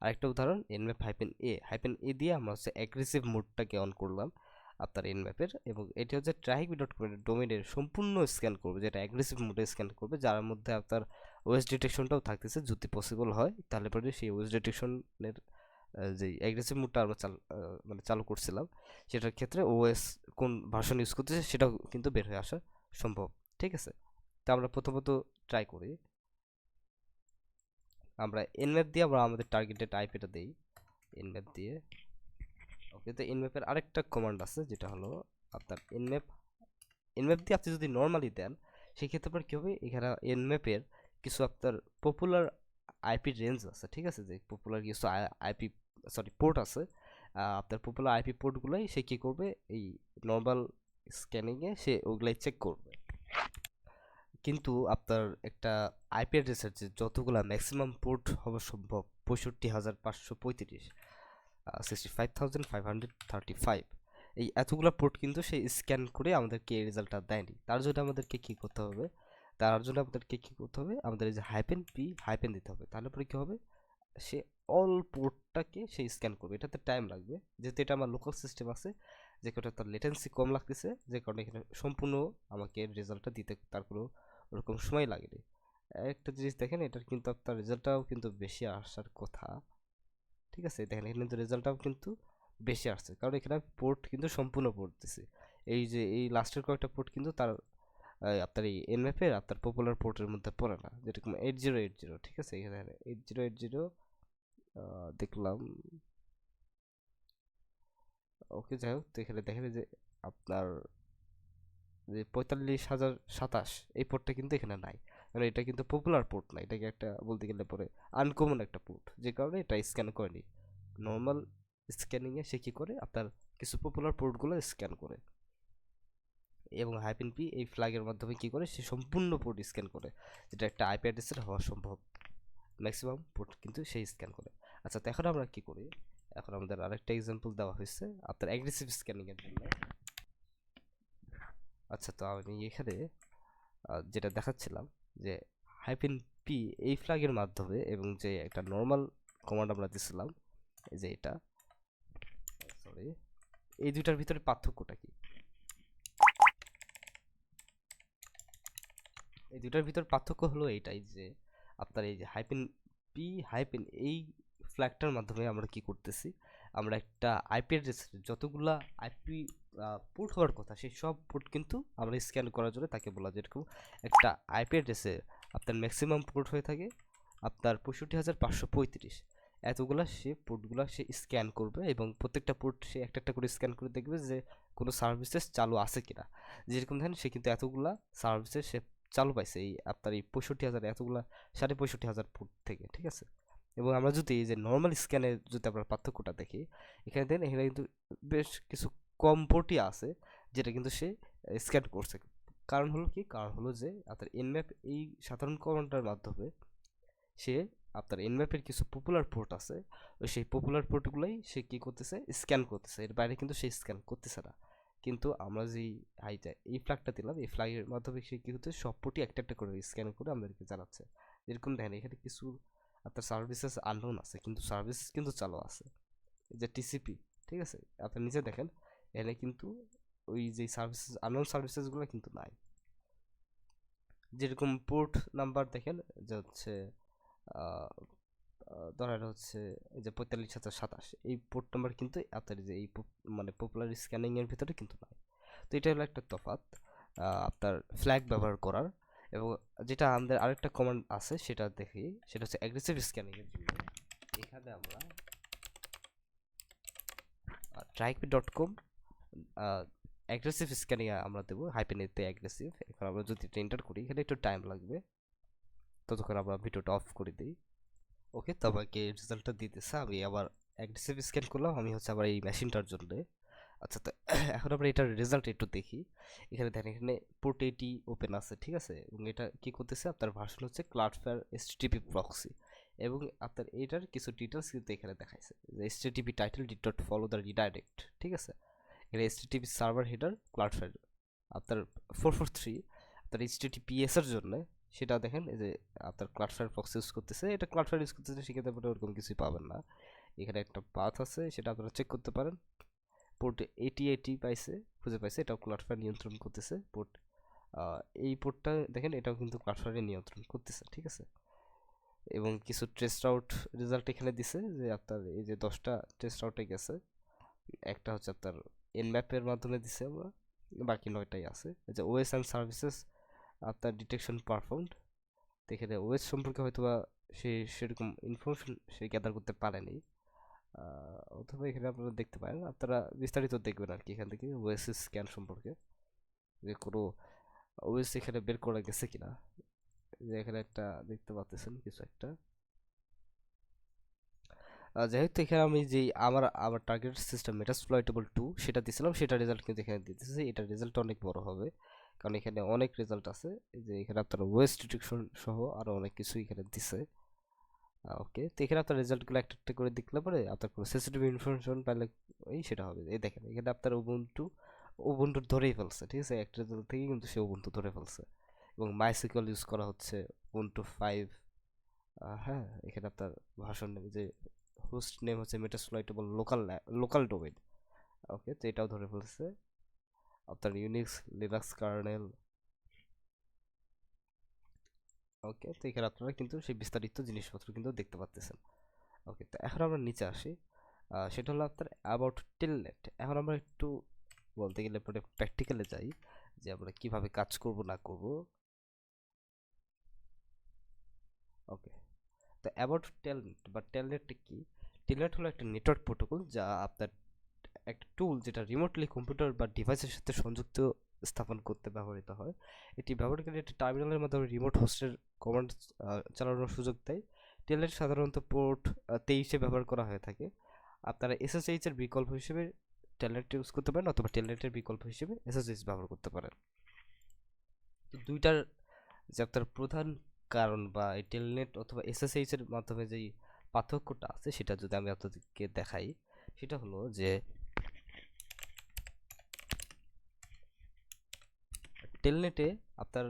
আরেকটা উদাহরণ এনম্যাপ-এ দিয়ে আমরা হচ্ছে অ্যাগ্রেসিভ মোডটাকে অন করলাম আপনার এনম্যাপের, এবং এটি হচ্ছে ট্রাইকবি.কম ডোমেনের সম্পূর্ণ স্ক্যান করবে, যেটা অ্যাগ্রেসিভ মোডে স্ক্যান করবে, যার মধ্যে আপনার ওএস ডিটেকশনটাও থাকতেছে, যদি পসিবল হয় তাহলে পরে সেই ওএস ডিটেকশনের যে অ্যাগ্রেসিভ মোডটা আমরা চালু করছিলাম, সেটার ক্ষেত্রে ওএস কোন ভার্সন ইউজ করতেছে সেটাও কিন্তু বের হয়ে আসা সম্ভব। ঠিক আছে, তো আমরা প্রথমত ট্রাই করি, আমরা এনম্যাপ দিয়ে আমরা আমাদের টার্গেটেড আইপিটা দেই এনম্যাপ দিয়ে। ওকে, তো এনম্যাপের আরেকটা কমান্ড আছে, যেটা হলো আপনার এনম্যাপ দিয়ে আপনি যদি নর্মালি দেন সেক্ষেত্রে আপনার কী হবে, এখানে এনম্যাপের কিছু আপনার পপুলার আইপি রেঞ্জ আছে। ঠিক আছে, যে পপুলার কিছু আইপি পোর্ট আছে, আপনার পপুলার আইপি পোর্টগুলোই সে কী করবে, এই নর্মাল স্ক্যানিংয়ে সে ওগুলাই চেক করবে। কিন্তু আপনার একটা আইপি অ্যাড্রেসের যে যতগুলা ম্যাক্সিমাম পোর্ট হওয়া সম্ভব 65,535, 65,535, এই এতগুলা পোর্ট কিন্তু সে স্ক্যান করে আমাদেরকে এই রেজাল্টটা দেয়নি। তার জন্য আমাদেরকে কি করতে হবে, আমাদের এই যে হাইপেন দিতে হবে। তাহলে পরে কি হবে, সে অল পোর্টটাকে সে স্ক্যান করবে। এটাতে টাইম লাগবে, যেহেতু এটা আমার লোকাল সিস্টেম আছে, যে কারণে তার লেটেন্সি কম লাগতেছে, যে কারণে এখানে সম্পূর্ণ আমাকে রেজাল্টটা দিতে তার কোনো ওরকম সময় লাগেনি। একটা জিনিস দেখেন, এটার কিন্তু আপনার রেজাল্টটাও কিন্তু বেশি আসার কথা। ঠিক আছে, দেখেন এখানে কিন্তু রেজাল্টটাও কিন্তু বেশি আসছে, কারণ এখানে পোর্ট কিন্তু সম্পূর্ণ পোর্ট দিছে। এই যে এই লাস্টের কয়েকটা পোর্ট কিন্তু তার আপনার এই এনম্যাপের আপনার পপুলার পোর্টের মধ্যে পড়ে না, যেরকম 8080। ঠিক আছে, এখানে 8080 দেখলাম। ওকে, যাই হোক, তো এখানে দেখেন যে আপনার যে 45,027 এই পোর্টটা কিন্তু এখানে নাই, কারণ এটা কিন্তু পপুলার পোর্ট না, এটাকে একটা বলতে গেলে পরে আনকমন একটা পোর্ট, যে কারণে এটা স্ক্যান করেনি। নর্মাল স্ক্যানিংয়ে সে কি করে, আপনার কিছু পপুলার পোর্টগুলো স্ক্যান করে, এবং হাইপেন পি এই ফ্ল্যাগের মাধ্যমে কি করে, সে সম্পূর্ণ পোর্ট স্ক্যান করে, যেটা একটা আইপি অ্যাড্রেসের হওয়া সম্ভব ম্যাক্সিমাম পোর্ট কিন্তু সেই স্ক্যান করে। আচ্ছা, তো এখন আমরা কি করি, এখন আমাদের আরেকটা এক্সাম্পল দেওয়া হয়েছে আপনার অ্যাগ্রেসিভ স্ক্যানিং এর জন্য। আচ্ছা, তো আমি এখানে যেটা দেখাচ্ছিলাম যে হাইফেন পি এই ফ্ল্যাগের মাধ্যমে, এবং যে একটা নর্মাল কমান্ড আমরা দিছিলাম, এই যে এটা, সরি, এই দুইটার ভিতরে পার্থক্যটা কি? এই দুইটার ভিতর পার্থক্য হলো এইটাই যে আপনার এই যে হাইপেন এই ফ্ল্যাগটার মাধ্যমে আমরা কি করতেছি, আমরা একটা আইপি অ্যাড্রেস যতগুলা আইপি পোর্ট হওয়ার কথা সেই সব পোর্ট কিন্তু আমরা স্ক্যান করার জন্য তাকে বলা যায়, এরকম একটা আইপি অ্যাড্রেসে আপনার ম্যাক্সিমাম পোর্ট হয়ে থাকে আপনার 65,535, এতগুলা সে পোর্টগুলা সে স্ক্যান করবে, এবং প্রত্যেকটা পোর্ট সে একটা একটা করে স্ক্যান করে দেখবে যে কোনো সার্ভিসেস চালু আছে কিনা। যেরকম দেখেন, সে কিন্তু এতগুলা সার্ভিসেস সে চালু পাইছে এই আপনার এই 65,000, এতগুলা 65,500 ফুট থেকে। ঠিক আছে, এবং আমরা যদি এই যে নর্মাল স্ক্যানে যদি আমরা পার্থক্যটা দেখি, এখানে দেখেন এখানে কিন্তু বেশ কিছু কম পোর্টই আছে যেটা কিন্তু সে স্ক্যান করছে। কারণ হলো কি, কারণ হলো যে আপনার এনম্যাপ এই সাধারণ কমান্ডটার মাধ্যমে সে আপনার এনম্যাপের কিছু পপুলার পোর্ট আছে, ওই সেই পপুলার পোর্টগুলোই সে কি করতেছে, স্ক্যান করতেছে, এর বাইরে কিন্তু সে স্ক্যান করতেছে না। কিন্তু আমরা যেই হাইটা এই ফ্ল্যাগটা দিলাম, এই ফ্ল্যাগের মাধ্যমে সে কি হচ্ছে, সব পোর্টই একটা একটা করে স্ক্যান করে আমাদেরকে জানাচ্ছে। যেরকম দেখেন এখানে কিছু আপনার সার্ভিসেস আননোন আছে, কিন্তু সার্ভিস কিন্তু চালু আছে, এই যে টিসিপি। ঠিক আছে, আপনি নিচে দেখেন এখানে কিন্তু ওই যে সার্ভিসেস আননোন সার্ভিসেসগুলো কিন্তু নাই। যেরকম পোর্ট নাম্বার দেখেন যে হচ্ছে ধরেন হচ্ছে এই যে 45,027, এই পোর্ট নাম্বার কিন্তু আপনার যে এই মানে পপুলার স্ক্যানিং এর ভিতরে কিন্তু নাই। তো এটা হলো একটা তফাৎ আপনার ফ্ল্যাগ ব্যবহার করার। এবং যেটা আমাদের আরেকটা কমান্ড আছে সেটা দেখি, সেটা হচ্ছে অ্যাগ্রেসিভ স্ক্যানিং এর জন্য। এখানে আমরা trype.com অ্যাগ্রেসিভ স্ক্যানিং আমরা দেবো হাইপেন এতে অ্যাগ্রেসিভ। এখন আমরা যদি এটা এন্টার করি, এখানে একটু টাইম লাগবে, ততক্ষণ আমরা ভিডিওটা অফ করে দিই। ওকে, তো আমাকে রেজাল্টটা দিতেছে, আমি আবার অ্যাগ্রেসিভ স্ক্যান করলাম, আমি হচ্ছে আবার এই মেশিনটার জন্য। আচ্ছা, তো এখন আমরা এটার রেজাল্ট একটু দেখি। এখানে দেখেন এখানে পোর্ট 80 ওপেন আছে। ঠিক আছে, এবং এটা কি করতেছে, আপনার ভার্সন হচ্ছে ক্লাউডফ্লায়ার HTTP প্রক্সি, এবং আপনার এটার কিছু ডিটেলস কিন্তু এখানে দেখাইছে যে HTTP title did not follow the redirect. ঠিক আছে, এখানে HTTP সার্ভার হেডার ক্লাউডফ্লায়ার আপনার 443 আপনার HTTPS এর জন্য, সেটা দেখেন এই যে আপনার ক্লাউডফ্লায়ার প্রক্সি ইউজ করতেছে, এটা ক্লাউডফ্লায়ার ইউজ করতেছে, সেক্ষেত্রে আপনারা ওরকম কিছুই পাবেন না। এখানে একটা পাথ আছে, সেটা আপনারা চেক করতে পারেন। পোর্ট 8080 পাইছে, খুঁজে পাইছে, এটাও ক্লাউডফ্লায়ার নিয়ন্ত্রণ করতেছে পোর্ট। এই পোর্টটা দেখেন, এটাও কিন্তু ক্লাউডফ্লায়ারে নিয়ন্ত্রণ করতেছে। ঠিক আছে, এবং কিছু টেস্ট আউট রেজাল্ট এখানে দিছে যে আপনার এই যে 10টা টেস্ট আউটে গেছে, একটা হচ্ছে আপনার এনম্যাপের মাধ্যমে দিছে আমরা, বাকি 9টাই আছে। যে ওএস অ্যান্ড সার্ভিসেস আপনার ডিটেকশন পারফর্মড, এখানে ওএস সম্পর্কে হয়তোবা সে সেরকম ইনফরমেশন সে গ্যাদার করতে পারেনি, অথবা এখানে আপনারা দেখতে পারেন, আপনারা বিস্তারিত দেখবেন আর কি এখান থেকে ওএস স্ক্যান সম্পর্কে, যে কোনো ওএস এখানে বের করা গেছে কিনা। যে এখানে একটা দেখতে পাচ্ছেন কিছু একটা, যেহেতু এখানে আমি যে আমার আমার টার্গেট সিস্টেম মেটাসপ্লয়েটেবল 2 সেটা দিছিলাম, সেটা রেজাল্ট কিন্তু এখানে দিতেছে, এটা রেজাল্ট অনেক বড় হবে, কারণ এখানে অনেক রেজাল্ট আছে। এই যে এখানে আপনার ওয়েস্ট ডিটেকশন সহ আরো অনেক কিছু এখানে দিছে। ওকে, তো এখানে আপনার রেজাল্টগুলো একটা একটা করে দেখলে পরে আপনার কোনো সেন্সিটিভ ইনফরমেশন পাইলে এই সেটা হবে। এই দেখেন এখানে আপনার উবুন্টু ধরেই ফেলছে, ঠিক আছে, একটা রেজাল্ট থেকে কিন্তু সে উবুন্টু ধরে ফেলছে। এবং মাইসিকল ইউজ করা হচ্ছে, উবুন্টু 5। হ্যাঁ, এখানে আপনার ভার্সন নেম যে হোস্ট নেম হচ্ছে মেটাসপ্লয়েটেবল লোকাল ডোমেইন। ওকে, তো এটাও ধরে ফেলছে। আপনার ইউনিক্স লিনাক্স কার্নেল। ওকে, তো এখানে আপনারা কিন্তু সেই বিস্তারিত জিনিসপত্র কিন্তু দেখতে পাচ্ছেন। ওকে, তো এখন আমরা নিচে আসি। সেটা হলো আপনার অ্যাবাউট টেলনেট। এখন আমরা একটু বলতে গেলে পরে প্র্যাকটিক্যালে যাই যে আমরা কিভাবে কাজ করব না করব। ওকে, তো অ্যাবাউট টেলনেট বা টেলনেট কি? টেলনেট হলো একটা নেটওয়ার্ক প্রোটোকল যা আপনার একটা টুল যেটা রিমোটলি কম্পিউটার বা ডিভাইসের সাথে সংযুক্ত স্থাপন করতে ব্যবহৃত হয়। এটি ব্যবহারকারী একটি টার্মিনালের মাধ্যমে রিমোট হোস্টের কমান্ড চালানোর সুযোগ দেয়। টেলনেট সাধারণত পোর্ট 23-এ ব্যবহার করা হয়ে থাকে। আপনারা এসএসএইচ এর বিকল্প হিসেবে টেলনেট ইউজ করতে পারেন, অথবা টেলনেটের বিকল্প হিসেবে এসএসএইচ ব্যবহার করতে পারেন। তো দুইটার যে আপনার প্রধান কারণ বা এই টেলনেট অথবা এসএসএইচ এর মাধ্যমে যেই পার্থক্যটা আছে সেটা যদি আমি আপনাদেরকে দেখাই, সেটা হলো যে টেলনেটে আপনার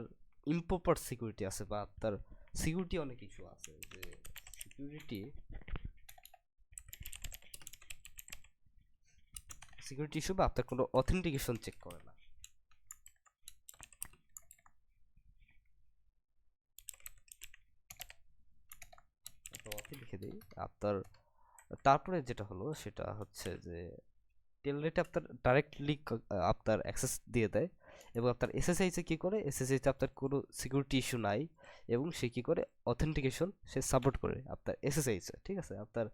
ইম্প্রপার সিকিউরিটি আছে বা আপনার সিকিউরিটি অনেক ইস্যু আছে। যে সিকিউরিটি ইস্যু বা আপনার কোনো অথেন্টিকেশন চেক করে না। লিখে দিই আপনার। তারপরে যেটা হলো সেটা হচ্ছে যে টেলনেটে আপনার ডাইরেক্টলি আপনার অ্যাক্সেস দিয়ে দেয়। এবং আপনার এসএসএইচে কী করে, এসএসএইচে আপনার কোনো সিকিউরিটি ইস্যু নাই এবং সে কী করে অথেন্টিকেশন সে সাপোর্ট করে আপনার এসএসএইচে। ঠিক আছে, আপনার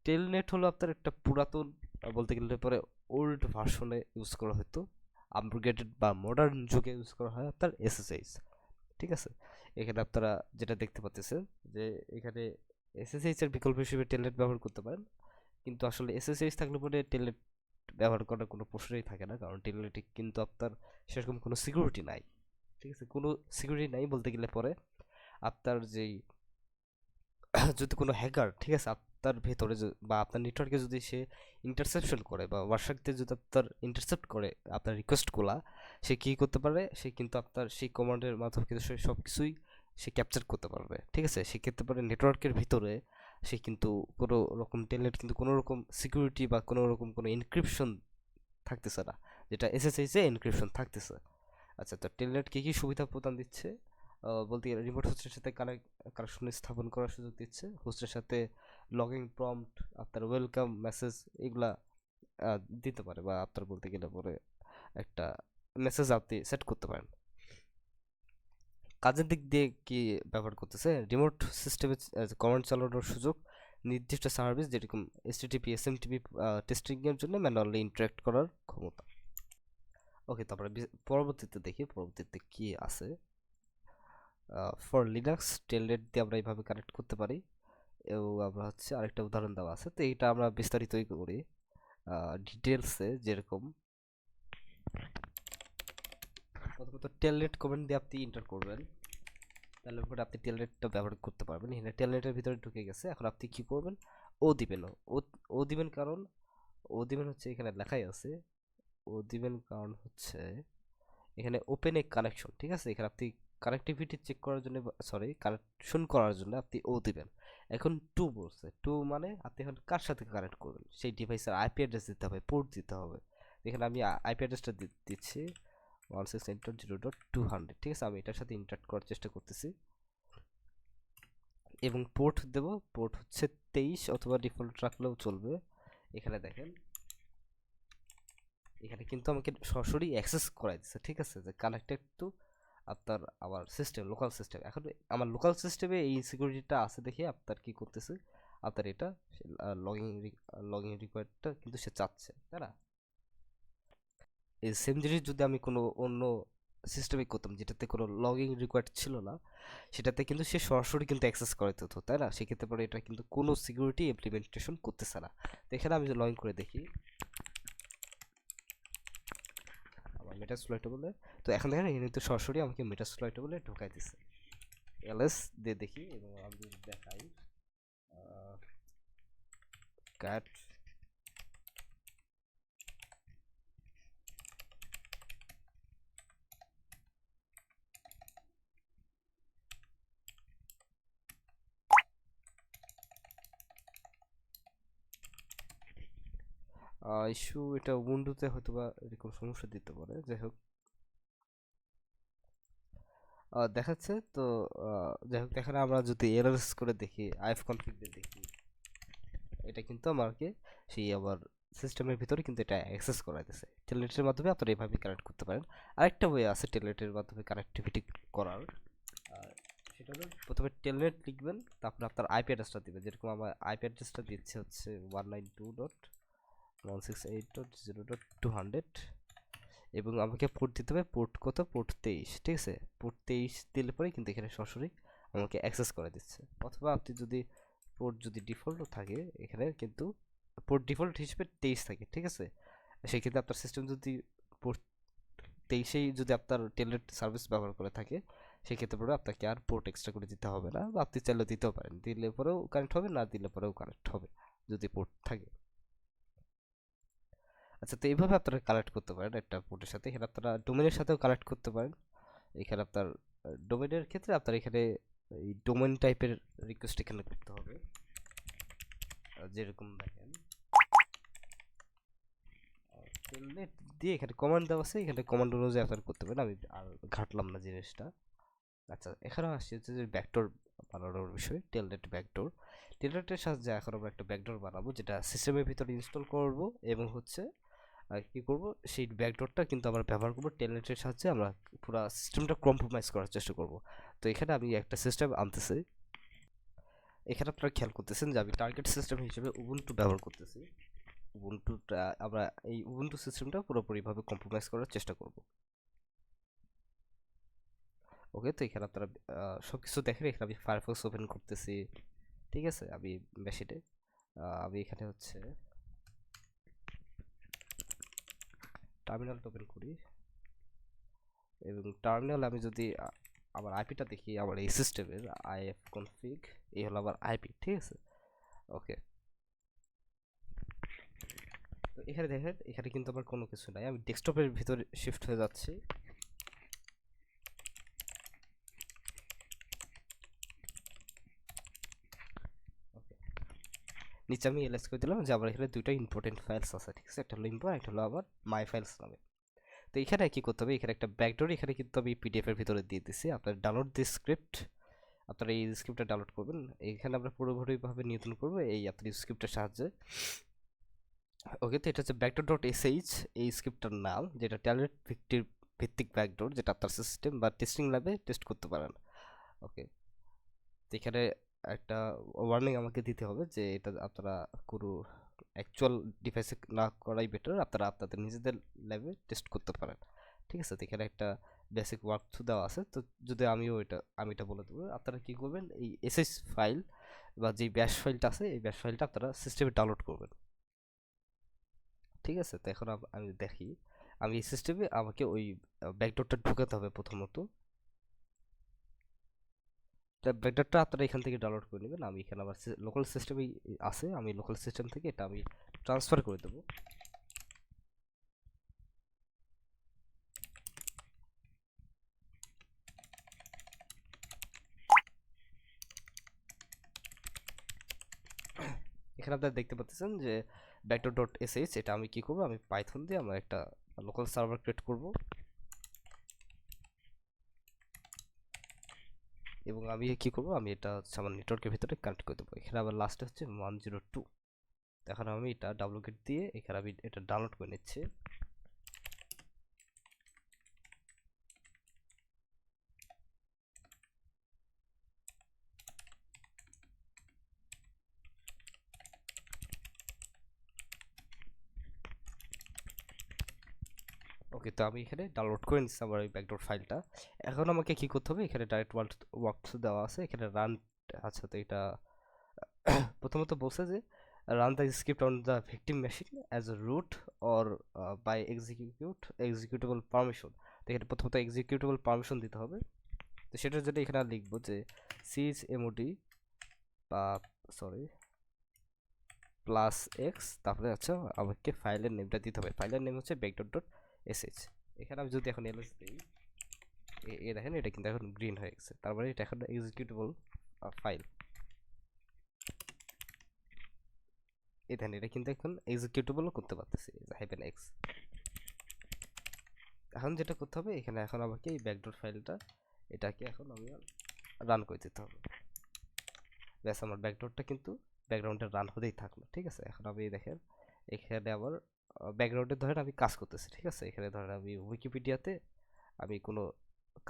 টেলনেট হলো আপনার একটা পুরাতন বলতে গেলে পরে ওল্ড ভার্সনে ইউজ করা হতো, আপগ্রেডেড বা মডার্ন যুগে ইউজ করা হয় আপনার এসএসএইচ। ঠিক আছে, এখানে আপনারা যেটা দেখতে পাচ্ছেন যে এখানে এসএসএইচ এর বিকল্প হিসেবে টেলনেট ব্যবহার করতে পারেন, কিন্তু আসলে এসএসএইচ থাকলে পরে টেলনেট ব্যবহার করার কোনো প্রশ্নই থাকে না, কারণ টেলনেটে কিন্তু আপনার সেরকম কোনো সিকিউরিটি নাই। ঠিক আছে, কোনো সিকিউরিটি নাই বলতে গেলে পরে আপনার যেই যদি কোনো হ্যাকার, ঠিক আছে, আপনার ভেতরে বা আপনার নেটওয়ার্কে যদি সে ইন্টারসেপশন করে বা হোয়াটসঅ্যাপতে যদি আপনার ইন্টারসেপ্ট করে আপনার রিকোয়েস্টগুলা, সে কী করতে পারে, সে কিন্তু আপনার সেই কমান্ডের মাধ্যমে কিন্তু সে সব কিছুই সে ক্যাপচার করতে পারবে। ঠিক আছে, সেক্ষেত্রে পরে নেটওয়ার্কের ভিতরে সে কিন্তু কোনো রকম টেলনেট কিন্তু কোনো রকম সিকিউরিটি বা কোনো রকম কোনো এনক্রিপশন থাকতেছে না, যেটা এসএসএইচে এনক্রিপশন থাকতেছে। আচ্ছা, তো টেলনেট কী কী সুবিধা প্রদান দিচ্ছে বলতে গেলে রিমোট হোস্টের সাথে কানেকশন স্থাপন করার সুযোগ দিচ্ছে, হোস্টের সাথে লগইন প্রম্পট, আপনার ওয়েলকাম মেসেজ এগুলা দিতে পারে, বা আপনার বলতে গেলে পরে একটা মেসেজ আপনি সেট করতে পারেন। কাজের দিক দিয়ে কি ব্যবহার করতেছে, রিমোট সিস্টেমে কমান্ড চালানোর সুযোগ, নির্দিষ্ট সার্ভিস যেরকম এসটিটিপি এসএমটিপি টেস্টিংয়ের জন্য ম্যানুয়ালি ইন্টারাক্ট করার ক্ষমতা। ওকে, তারপরে পরবর্তীতে দেখি পরবর্তীতে কি আছে। ফর লিনাক্স টেলনেট দিয়ে আমরা এইভাবে কানেক্ট করতে পারি, এবং আমরা হচ্ছে আরেকটা উদাহরণ দেওয়া আছে, তো এইটা আমরা বিস্তারিতই করি ডিটেলসে। যেরকম প্রথমত টেলনেট কমেন্ট দিয়ে আপনি এন্টার করবেন, তাহলে পরে আপনি টেলনেটটা ব্যবহার করতে পারবেন। এখানে টেলনেটের ভিতরে ঢুকে গেছে, এখন আপনি কি করবেন, ও দিবেন। ও দিবেন কারণ ও দিবেন হচ্ছে এখানে লেখাই আছে। ও দিবেন কারণ হচ্ছে এখানে ওপেন এ কানেকশন। ঠিক আছে, এখানে আপনি কানেক্টিভিটি চেক করার জন্য, সরি কানেকশন করার জন্য আপনি ও দিবেন। এখন টু বলছে, টু মানে আপনি এখন কার সাথে কানেক্ট করবেন, সেই ডিভাইসের আইপি অ্যাড্রেস দিতে হবে, পোর্ট দিতে হবে। এখানে আমি আইপি অ্যাড্রেসটা দিচ্ছি 169.0.200। ঠিক আছে, আমি এটার সাথে ইন্টারঅ্যাক্ট করার চেষ্টা করতেছি এবং পোর্ট দেব, পোর্ট হচ্ছে 23 অথবা ডিফল্ট রাখলেও চলবে। এখানে দেখেন এখানে কিন্তু আমাকে সরাসরি অ্যাক্সেস করাই দিচ্ছে। ঠিক আছে, যে কানেক্টেড টু আপনার আমার সিস্টেম, লোকাল সিস্টেম। এখন আমার লোকাল সিস্টেমে এই সিকিউরিটিটা আছে দেখে আপনার কি করতেছে, আপনার এটা লগইন লগইন রিকোয়ার্ডটা কিন্তু সে চাচ্ছে, তাই না? এই সেম জিনিস যদি আমি কোনো অন্য সিস্টেমে করতাম যেটাতে কোনো লগইন রিকোয়ার্ড ছিল না, সেটাতে কিন্তু সে সরাসরি কিন্তু অ্যাক্সেস করাতে হতো, তাই না? সেক্ষেত্রে পরে এটা কিন্তু কোনো সিকিউরিটি ইমপ্লিমেন্টেশন করতেছে না। তো এখানে আমি যে লগইন করে দেখি, আমার মেটাসপ্লয়েটেবলে। তো এখন দেখেন এখানে কিন্তু সরাসরি আমাকে মেটাসপ্লয়েটেবলে ঢোকাই দিচ্ছে। এলএস দিয়ে দেখি এবং আমি যদি দেখাই ক্যাট ইস্যু, এটা উবুন্টুতে হয়তো বা এরকম সমস্যা দিতে পারে। যাই হোক দেখাচ্ছে তো। যাই হোক এখানে আমরা যদি এরর্স করে দেখি, আইএফ কনফিগ দিয়ে দেখি, এটা কিন্তু আমাকে সেই আবার সিস্টেমের ভিতরে কিন্তু এটা অ্যাক্সেস করাইতেছে। টেলনেটের মাধ্যমে আপনারা এইভাবে কানেক্ট করতে পারেন। আরেকটা ওয়ে আছে টেলনেটের মাধ্যমে কানেক্টিভিটি করার। সেটা হলো প্রথমে টেলনেট লিখবেন, তারপর আপনার আইপি অ্যাড্রেসটা দিবেন। যেরকম আমার আইপি অ্যাড্রেসটা দিচ্ছে হচ্ছে 192.168.0.200 এবং আমাকে পোর্ট দিতে হবে। পোর্ট কত? পোর্ট 23, ঠিক আছে। পোর্ট 23 দিলে পরে কিন্তু এখানে সরাসরি আমাকে অ্যাক্সেস করে দিচ্ছে। অথবা আপনি যদি পোর্ট যদি ডিফল্ট থাকে, এখানে কিন্তু পোর্ট ডিফল্ট হিসেবে 23 থাকে, ঠিক আছে। সেক্ষেত্রে আপনার সিস্টেম যদি পোর্ট 23 যদি আপনার টেলনেট সার্ভিস ব্যবহার করে থাকে, সেক্ষেত্রে পরে আপনাকে আর পোর্ট এক্সট্রা করে দিতে হবে না, বা আপনি চাইলে দিতেও পারেন। দিলে পরেও কানেক্ট হবে, না দিলে পরেও কানেক্ট হবে যদি পোর্ট থাকে। আচ্ছা, তো এইভাবে আপনারা কানেক্ট করতে পারেন একটা পোর্টের সাথে। এখানে আপনারা ডোমেনের সাথেও কানেক্ট করতে পারেন। এখানে আপনার ডোমেনের ক্ষেত্রে আপনার এখানে এই ডোমেন টাইপের রিকোয়েস্ট এখানে করতে হবে। যেরকম দেখেন টেলনেট দিয়ে এখানে কমান্ড দেওয়া আছে, এখানে কমান্ড অনুযায়ী আপনারা করতে পারেন। আমি আর ঘাটলাম না জিনিসটা। আচ্ছা, এখানে আসছে হচ্ছে যে ব্যাকডোর বানানোর বিষয়। টেলনেট ব্যাকডোর, টেলনেটের সাহায্যে এখন আমরা একটা ব্যাকডোর বানাবো, যেটা সিস্টেমের ভিতরে ইনস্টল করব এবং হচ্ছে কি করব, সেই ব্যাকডোরটা কিন্তু আমরা ব্যবহার করব টেলনেটের সাহায্যে। আমরা পুরো সিস্টেমটা কম্প্রোমাইজ করার চেষ্টা করব। তো এখানে আমি একটা সিস্টেম আনতেছি। এখানে আপনারা খেয়াল করতেছেন যে আমি টার্গেট সিস্টেম হিসেবে উবুন্টু ব্যবহার করতেছি। উবুন্টুটা আমরা এই উবুন্টু সিস্টেমটা পুরোপুরিভাবে কম্প্রোমাইজ করার চেষ্টা করব। ওকে, তো এখানে আপনারা সবকিছু দেখেন। এখানে আমি ফায়ারফক্স ওপেন করতেছি, ঠিক আছে। আমি মেশিনে আমি এখানে হচ্ছে টার্মিনালটা ওপেন করি এবং টার্মিনাল আমি যদি আমার আইপিটা দেখি, আমার এই সিস্টেমের আইএফ কনফিগ, এই হলো আমার আইপি, ঠিক আছে। ওকে, তো এখানে দেখেন এখানে কিন্তু আমার কোনো কিছু নাই। আমি ডেস্কটপের ভিতরে শিফট হয়ে যাচ্ছি। নিচে আমি এলএস করে দিলাম যে আমার এখানে দুইটা ইম্পর্টেন্ট ফাইলস আছে, ঠিক আছে। একটা হলো ইম্পো, একটা হলো আমার মাই ফাইলস নামে। তো এখানে কি করতে হবে, এখানে একটা ব্যাকডোর এখানে কিন্তু আমি পিডিএফ এর ভিতরে দিয়ে দিছি। আপনার ডাউনলোড দি স্ক্রিপ্ট, আপনারা এই স্ক্রিপ্টটা ডাউনলোড করবেন। এখানে আমরা পুরোপুরিভাবে নিয়ন্ত্রণ করবো এই আপনার স্ক্রিপ্টের সাহায্যে। ওকে, তো এটা হচ্ছে ব্যাকডোর ডট এসএইচ, এই স্ক্রিপ্টটার নাম, যেটা ট্যালেন্ট ভিত্তিক ব্যাকডোর, যেটা আপনার সিস্টেম বা টেস্টিং ল্যাবে টেস্ট করতে পারেন। ওকে, তো এখানে একটা ওয়ার্নিং আমাকে দিতে হবে যে এটা আপনারা কোনো অ্যাকচুয়াল ডিভাইসে না করাই বেটার, আপনারা আপনাদের নিজেদের ল্যাবে টেস্ট করতে পারেন, ঠিক আছে। তো এখানে একটা বেসিক ওয়ার্ক থ্রু দেওয়া আছে। তো যদি আমি এটা বলে দেবো, আপনারা কি করবেন, এই এসএস ফাইল বা যে ব্যাশ ফাইলটা আছে, এই ব্যাশ ফাইলটা আপনারা সিস্টেমে ডাউনলোড করবেন, ঠিক আছে। তো এখন আমি দেখি, আমি এই সিস্টেমে আমাকে ওই ব্যাকডোরটা ঢুকাতে হবে প্রথমত। ব্যাকডাটা আপনারা এখান থেকে ডাউনলোড করে নেবেন। আমি এখানে আমার লোকাল সিস্টেমেই আছে, আমি লোকাল সিস্টেম থেকে এটা আমি ট্রান্সফার করে দেবো। এখানে আপনারা দেখতে পাচ্ছেন যে ব্যাকডোর ডট এসএইচ, এটা আমি কি করবো, আমি পাইথন দিয়ে আমার একটা লোকাল সার্ভার ক্রিয়েট করব এবং আমি কি করব, আমি এটা হচ্ছে আমার নেটওয়ার্কের ভিতরে কানেক্ট করে দেবো। এখানে আবার লাস্টে হচ্ছে 102। এখন আমি এটা ডাবল ক্লিক দিয়ে এখানে আমি এটা ডাউনলোড করে নিচ্ছি। ওকে, তো আমি এখানে ডাউনলোড করে নিচ্ছি আমার ওই ব্যাকডোর ফাইলটা। এখন আমাকে কি করতে হবে, এখানে ডাইরেক্ট ওয়ার্ক থ্রু দেওয়া আছে, এখানে রান। আচ্ছা, তো এটা প্রথমত বলছে যে run the script on the victim machine as a root or by executable permission. তো এখানে প্রথমত এক্সিকিউটেবল পারমিশন দিতে হবে। তো সেটার জন্য এখানে লিখবো যে chmod প্লাস এক্স, তারপরে হচ্ছে আমাকে ফাইলের নেমটা দিতে হবে। ফাইলের নেম হচ্ছে backdot.sh। এখানে আমি যদি এখন এলএস দিই, দেখেন এটা কিন্তু এখন গ্রিন হয়ে গেছে, তারপরে এটা এখন এক্সিকিউটেবল ফাইল। দেখেন এটা কিন্তু এখন এক্সিকিউটেবলও করতে পারতেছি -x। এখন যেটা করতে হবে, এখানে এখন আমাকে এই ব্যাকডট ফাইলটা এটাকে এখন আমি রান করে দিতে হবে। ব্যাস, আমার ব্যাকডটটা কিন্তু ব্যাকগ্রাউন্ডে রান হতেই থাকলো। ঠিক আছে, এখন আমি দেখেন এখানে আবার ব্যাকগ্রাউন্ডে ধরেন আমি কাজ করতেছি। ঠিক আছে, এখানে ধরেন আমি উইকিপিডিয়াতে আমি কোনো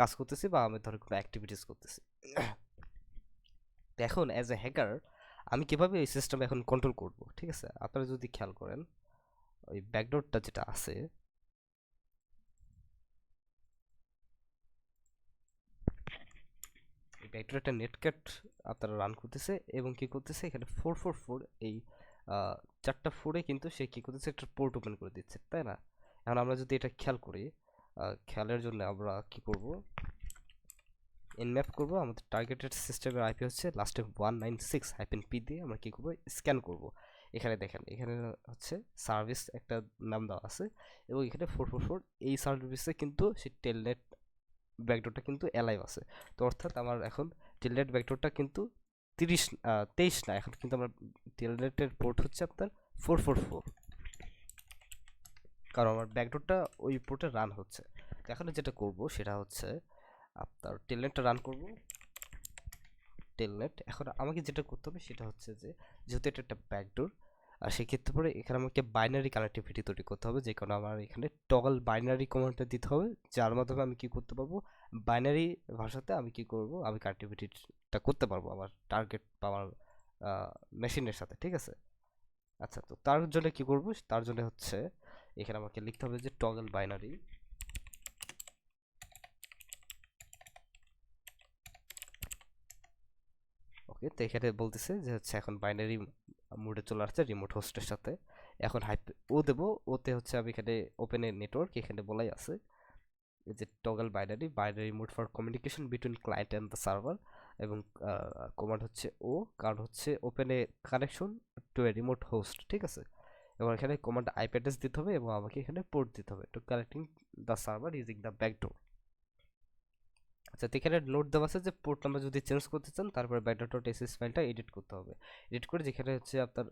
কাজ করতেছি বা আমি ধরেন কোনো অ্যাক্টিভিটিস করতেছি। এখন অ্যাজ এ হ্যাকার আমি কিভাবে এই সিস্টেম এখন কন্ট্রোল করব? ঠিক আছে, আপনারা যদি খেয়াল করেন ওই ব্যাকডটটা যেটা আছে, ব্যাকডট একটা নেটক্যাট আপনারা রান করতেছে এবং কি করতেছে এখানে 444 এই 4টা 4-এ কিন্তু সে কি করতেছে, একটা পোর্ট ওপেন করে দিচ্ছে, তাই না? এখন আমরা যদি এটা খেয়াল করি, খেয়ালের জন্য আমরা কি করব, nmap করব। আমাদের টার্গেটেড সিস্টেমের আইপি হচ্ছে লাস্টে 196-p দিয়ে আমরা কি করব, স্ক্যান করব। এখানে দেখেন এখানে হচ্ছে সার্ভিস একটা নাম দেওয়া আছে এবং এখানে 444 এই সার্ভিসে কিন্তু সেই টেলনেট ব্যাকডোরটা কিন্তু অ্যালাইভ আছে। তো অর্থাৎ আমার এখন টেলনেট ব্যাকডোরটা কিন্তু 23 না, এখন কিন্তু আমার টেলনেটের পোর্ট হচ্ছে আপনার 444, কারণ আমার ব্যাকডোরটা ওই পোর্টে রান হচ্ছে। তো এখন যেটা করব সেটা হচ্ছে আপনার টেলনেটটা রান করব, টেলনেট। এখন আমাকে যেটা করতে হবে সেটা হচ্ছে যে যেহেতু এটা একটা ব্যাকডোর, আর সেক্ষেত্রে পরে এখানে আমাকে বাইনারি কানেক্টিভিটি তৈরি করতে হবে, যে কারণে আমার এখানে টগল বাইনারি কমান্ডটা দিতে হবে, যার মাধ্যমে আমি কি করতে পারবো, বাইনারি ভাষাতে আমি কি করব, আমি কানেক্টিভিটিটা করতে পারবো আমার টার্গেট বা আমার মেশিনের সাথে। ঠিক আছে, আচ্ছা, তো তার জন্য কি করব, তার জন্য হচ্ছে এখানে আমাকে লিখতে হবে যে টগল বাইনারি। ওকে, তো এখানে বলতেছে যে হচ্ছে এখন বাইনারি মোডে চলে আসছে রিমোট হোস্টের সাথে। এখন ও দেবো, ওতে হচ্ছে আমি এখানে ওপেন এ নেটওয়ার্ক এখানে বলাই আছে যে toggle binary mode for communication between client and the server, এবং কমান্ড হচ্ছে ও, কারণ হচ্ছে open a connection to a remote host. ঠিক আছে, এবং এখানে কমান্ড আইপি অ্যাড্রেস দিতে হবে এবং আমাকে এখানে পোর্ট দিতে হবে to connecting the server using the backdoor. আচ্ছা, তো এখানে নোট দেওয়া আছে যে পোর্ট নাম্বার যদি চেঞ্জ করতে চান তারপরে byte.sh ফাইলটা এডিট করতে হবে। এডিট করে যেখানে হচ্ছে আপনার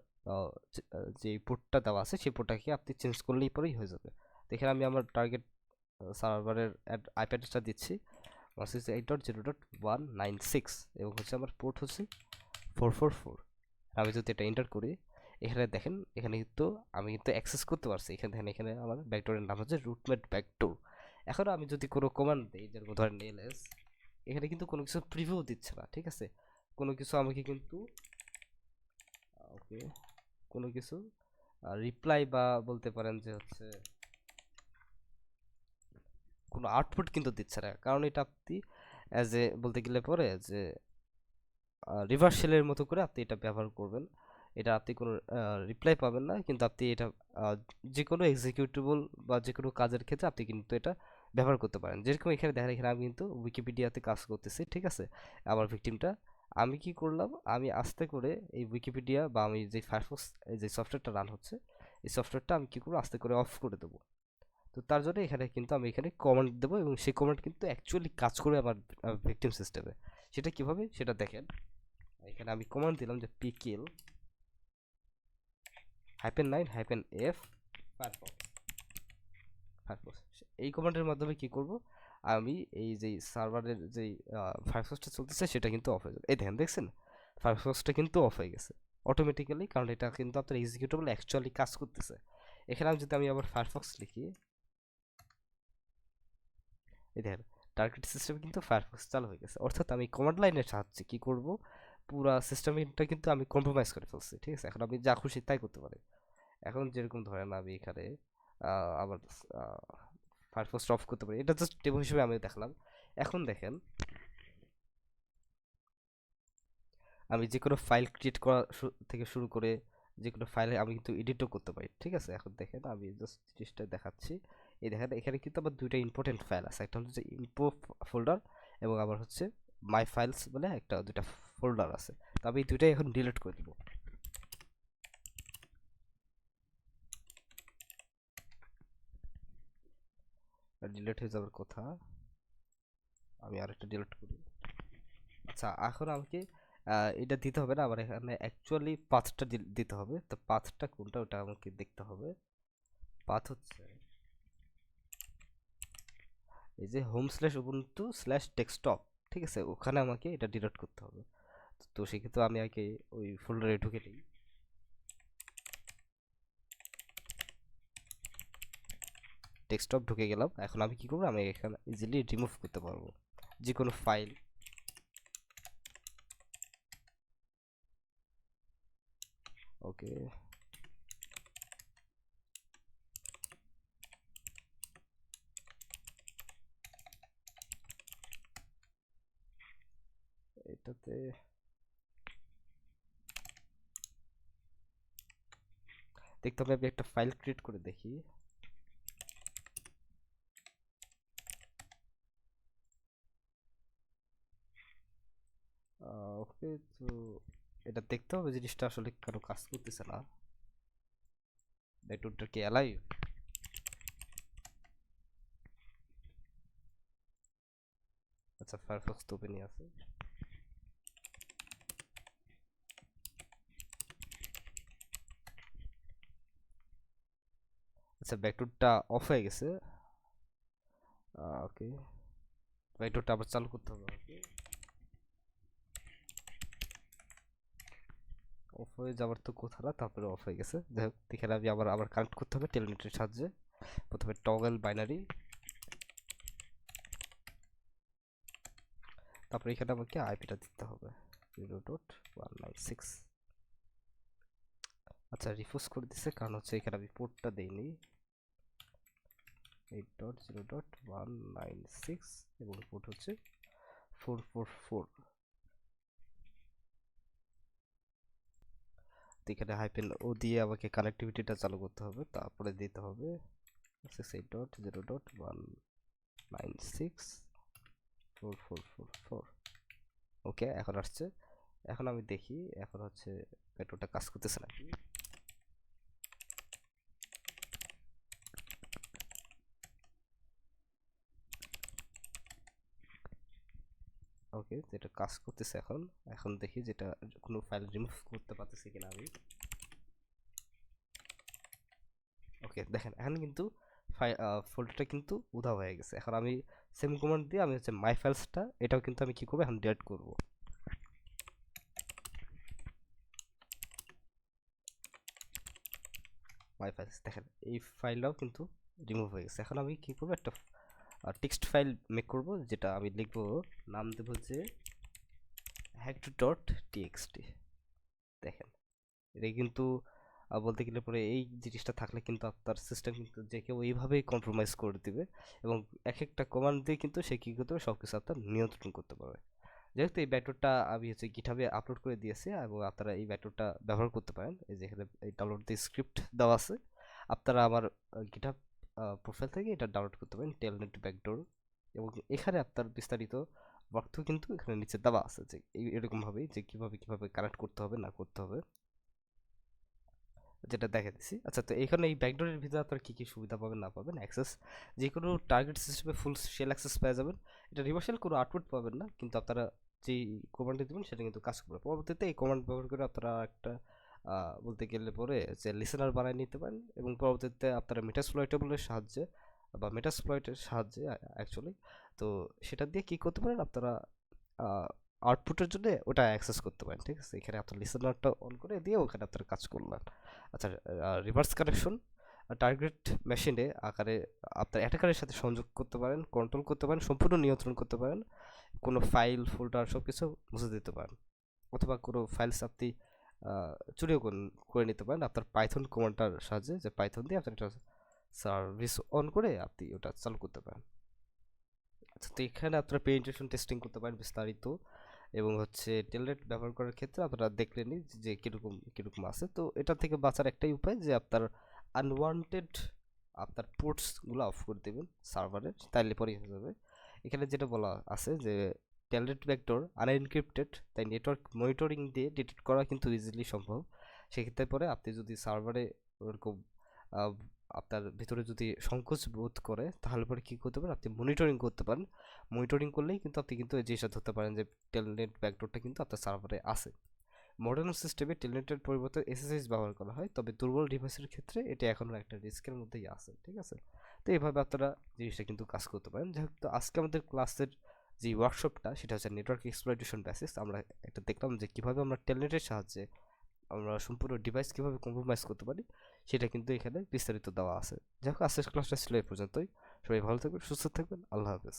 যে পোর্টটা দেওয়া আছে সেই পোর্টটাকে আপনি চেঞ্জ করলেই পরেই হয়ে যাবে। তো এখানে আমি আমার টার্গেট সার্ভারের আইপি অ্যাড্রেসটা দিচ্ছি 168.0.196 এবং হচ্ছে আমার পোর্ট হচ্ছে 444। আমি যদি এটা এন্টার করি, এখানে দেখেন এখানে কিন্তু আমি কিন্তু অ্যাক্সেস করতে পারছি। এখানে দেখেন এখানে আমার ব্যাকডোরের নাম হচ্ছে রুটমেট ব্যাকডোর। এখন আমি যদি কোনো কমান্ড দিই, যেরকম ধরেন ls, এখানে কিন্তু কোনো কিছু প্রিভিউ দিচ্ছে না। ঠিক আছে, কোনো কিছু আমাকে কিন্তু ওকে কোনো কিছু রিপ্লাই বা বলতে পারেন যে হচ্ছে কোনো আউটপুট কিন্তু দিচ্ছে না, কারণ এটা আপনি অ্যাজ এ বলতে গেলে পরে যে রিভার্স শেলের মতো করে আপনি এটা ব্যবহার করবেন। এটা আপনি কোনো রিপ্লাই পাবেন না, কিন্তু আপনি এটা যে কোনো এক্সিকিউটেবল বা যে কোনো কাজের ক্ষেত্রে আপনি কিন্তু এটা ব্যবহার করতে পারেন। যেরকম এখানে দেখেন, এখানে আমি কিন্তু উইকিপিডিয়াতে কাজ করতেছি। ঠিক আছে, আমার ভিকটিমটা আমি কি করলাম, আমি আস্তে করে এই উইকিপিডিয়া বা আমি যে ফায়ারফক্স যে সফটওয়্যারটা রান হচ্ছে এই সফটওয়্যারটা আমি কি করবো, আস্তে করে অফ করে দেবো। তো তার জন্য এখানে কিন্তু আমি এখানে কমান্ড দেবো এবং সেই কমান্ড কিন্তু অ্যাকচুয়ালি কাজ করবে আমার ভিকটিম সিস্টেমে। সেটা কিভাবে সেটা দেখেন, এখানে আমি কমান্ড দিলাম যে pkill -9-f ফায়ারফক্স। এই কমান্ডের মাধ্যমে কি করব, আমি এই যে সার্ভারের যে ফায়ারফক্সটা চলতেছে সেটা কিন্তু অফ হয়ে যাবে। এই দেখেন, দেখছেন ফায়ারফক্সটা কিন্তু অফ হয়ে গেছে অটোমেটিক্যালি, কারণ এটা কিন্তু আপনার এক্সিকিউটেবল অ্যাকচুয়ালি কাজ করতেছে। এখানে আমি যদি আবার ফায়ারফক্স লিখি, এই দেখেন টার্গেট সিস্টেম কিন্তু ফায়ারফক্স চালু হয়ে গেছে। অর্থাৎ আমি কমান্ড লাইনের সাহায্যে কি করব, পুরা সিস্টেমটা কিন্তু আমি কম্প্রোমাইজ করে ফেলছি। ঠিক আছে, এখন আমি যা খুশি তাই করতে পারি। এখন যেরকম ধরেন আমি এখানে আবার ফায়ারফক্স অফ করতে পারি, এটা জাস্ট ডেমো হিসেবে আমি দেখলাম। এখন দেখেন আমি যে কোনো ফাইল ক্রিয়েট করা থেকে শুরু করে যে কোনো ফাইলে আমি কিন্তু এডিটও করতে পারি। ঠিক আছে, এখন দেখেন আমি জাস্ট জিনিসটা দেখাচ্ছি। এই দেখেন এখানে কিন্তু আমার দুইটা ইম্পর্টেন্ট ফাইল আছে, একটা হচ্ছে ইনফো ফোল্ডার এবং আবার হচ্ছে মাই ফাইলস বলে একটা দুইটা ফোল্ডার আছে। তো আমি এই দুইটাই এখন ডিলিট করে দিব। ডিলিট হয়ে যাওয়ার কথা, আমি আরেকটা ডিলিট করি। আচ্ছা, এখন আমাকে এটা দিতে হবে না, আমার এখানে অ্যাকচুয়ালি পাথটা দিতে হবে। তো পাথটা কোনটা ওটা আমাকে দেখতে হবে। পাথ হচ্ছে এই যে home slash Ubuntu slash desktop, ঠিক আছে, ওখানে আমাকে এটা ডিলিট করতে হবে। তো সেক্ষেত্রে আমি আগে ওই ফোল্ডারে ঢুকে নিই। ডেস্কটপ ঢুকে গেলাম। এখন আমি কি করবো, আমি এখানে ইজিলি রিমুভ করতে পারবো যে কোনো ফাইল। ওকে, এটাতে দেখতে হবে, আমি একটা ফাইল ক্রিয়েট করে দেখি। ওকে, তো এটা দেখতে হবে জিনিসটা আসলে কেন কাজ করতেছে না। নেটওয়ার্কটা কি অ্যালাইভ? আচ্ছা, ফায়ারফক্স তো ওপেনই আছে। আচ্ছা, ব্যাকডোরটা অফ হয়ে গেছে। ওকে, ব্যাকডোরটা আবার চালু করতে হবে আমাকে। অফ হয়ে যাওয়ার তো কথা না, তারপরে অফ হয়ে গেছে। যাই হোক, এখানে আমি আবার আবার কানেক্ট করতে হবে টেলনেটের সাহায্যে। প্রথমে টগল বাইনারি, তারপরে এখানে আমাকে আইপিটা দিতে হবে 0.196। আচ্ছা, রিফ্রেশ করে দিছে, কারণ হচ্ছে এখানে আমি পোর্টটা দেইনি। 8.0.196 এবং পোর্ট হচ্ছে 444। তো এখানে হাইপেন ও দিয়ে আমাকে কানেক্টিভিটিটা চালু করতে হবে, তারপরে দিতে হবে 8.0.196.4444। ওকে, এখন আসছে। এখন আমি দেখি এখন হচ্ছে পেট্রোলটা কাজ করতেছে নাকি। ওকে, যেটা কাজ করতেছে এখন। এখন দেখি যেটা কোনো ফাইল রিমুভ করতে পারতেছি কিনা আমি। ওকে, দেখেন এখন কিন্তু ফোল্ডারটা কিন্তু উধাও হয়ে গেছে। এখন আমি সেম কমান্ড দিয়ে আমি হচ্ছে মাই ফাইলসটা এটাও কিন্তু আমি কি করবো, এখন ডিলিট করব। মাই ফাইলস দেখেন এই ফাইলটাও কিন্তু রিমুভ হয়ে গেছে। এখন আমি কি করবো, একটা টেক্সট ফাইল মেক করব, যেটা আমি লিখবো, নাম দেবো যে hacked.txt। দেখেন এটা কিন্তু বলতে গেলে পরে এই জিনিসটা থাকলে কিন্তু আপনার সিস্টেম কিন্তু যে কেউ এইভাবেই কম্প্রোমাইজ করে দিবে, এবং এক একটা কমান্ড দিয়ে কিন্তু সে কী করতে পারবে, সব কিছু আপনার নিয়ন্ত্রণ করতে পারবে। যেহেতু এই ব্যাটরটা আমি হচ্ছে গিটহাবে আপলোড করে দিয়েছি, এবং আপনারা এই ব্যাটরটা ব্যবহার করতে পারেন। এই যে এখানে এই ডাউনলোড দিয়ে স্ক্রিপ্ট দেওয়া আছে, আপনারা আমার গিটহাব প্রোফাইল থেকে এটা ডাউনলোড করতে পারেন, টেলনেট ব্যাকডোর। এবং এখানে আপনার বিস্তারিত ওয়ার্কথ্রু কিন্তু এখানে নিচে দেওয়া আছে, যে এরকমভাবেই যে কীভাবে কানেক্ট করতে হবে না করতে হবে, যেটা দেখা দিচ্ছি। আচ্ছা, তো এখানে এই ব্যাকডোরের ভিতরে আপনারা কী কী সুবিধা পাবেন না পাবেন, অ্যাক্সেস যে কোনো টার্গেট সিস্টেমে ফুল শেল অ্যাক্সেস পেয়ে যাবেন। এটা রিভার্সাল কোনো আউটপুট পাবেন না, কিন্তু আপনারা যেই কমান্ডটি দেবেন সেটা কিন্তু কাজ করবে। পরবর্তীতে এই কমান্ড ব্যবহার করে আপনারা একটা বলতে গেলে পরে যে লিসেনার বানিয়ে নিতে পারেন, এবং পরবর্তীতে আপনারা মেটাসপ্লয়েটেবলের সাহায্যে বা মেটাসপ্লয়েটের সাহায্যে অ্যাকচুয়ালি, তো সেটা দিয়ে কী করতে পারেন আপনারা আউটপুটের জন্য ওটা অ্যাক্সেস করতে পারেন। ঠিক আছে, এখানে আপনার লিসেনারটা অন করে দিয়ে ওখানে আপনারা কাজ করলেন। আচ্ছা, রিভার্স কানেকশন টার্গেট মেশিনে আকারে আপনার অ্যাটাকারের সাথে সংযোগ করতে পারেন, কন্ট্রোল করতে পারেন, সম্পূর্ণ নিয়ন্ত্রণ করতে পারেন, কোনো ফাইল ফোল্ডার সব কিছু মুছে দিতে পারেন, অথবা কোনো ফাইলস আপনি চুরিও করে নিতে পারেন আপনার পাইথন কমান্ডটার সাহায্যে, যে পাইথন দিয়ে আপনি একটা সার্ভিস অন করে আপনি ওটা চালু করতে পারেন। আচ্ছা, তো এখানে আপনারা পেনিট্রেশন টেস্টিং করতে পারেন বিস্তারিত, এবং হচ্ছে টেলনেট ব্যবহার করার ক্ষেত্রে আপনারা দেখলেনই যে কিরকম কিরকম আছে। তো এটা থেকে বাঁচার একটাই উপায় যে আপনার আনওয়ান্টেড আপনার পোর্টসগুলো অফ করে দেবেন সার্ভারের, তাইলে পরেই হয়ে যাবে। এখানে যেটা বলা আছে যে টেলনেট ভেক্টর আনএনক্রিপ্টেড, তাই নেটওয়ার্ক মনিটরিং দিয়ে ডিটেক্ট করা কিন্তু ইজিলি সম্ভব। সেক্ষেত্রে পরে আপনি যদি সার্ভারে ওরকম আহ, আপনার ভিতরে যদি সংকোচ বোধ করে, তাহলে পরে কি করতে পারেন, আপনি মনিটরিং করতে পারেন। মনিটরিং করলেই কিন্তু আপনি কিন্তু এই জিনিসটা ধরতে পারেন যে টেলনেট ব্যাকডোরটা কিন্তু আপনার সার্ভারে আছে। মডার্ন সিস্টেমে টেলনেটের পরিবর্তে এসএসএইচ ব্যবহার করা হয়, তবে দুর্বল ডিভাইসের ক্ষেত্রে এটি এখনও একটা রিস্কের মধ্যেই আছে, ঠিক আছে? তো এইভাবে আপনারা জিনিসটা কিন্তু কাজ করতে পারেন। যেহেতু আজকে আমাদের ক্লাসের যে ওয়ার্কশপটা সেটা হচ্ছে নেটওয়ার্ক এক্সপ্লয়টেশন বেসিস, আমরা একটা দেখলাম যে কীভাবে আমরা টেলনেটের সাহায্যে আমরা সম্পূর্ণ ডিভাইস কীভাবে কম্প্রোমাইজ করতে পারি, সেটা কিন্তু এখানে বিস্তারিত দেওয়া আছে। যাই হোক, আজকের ক্লাসটা ছিল এই পর্যন্তই। সবাই ভালো থাকবেন, সুস্থ থাকবেন, আল্লাহ হাফেজ।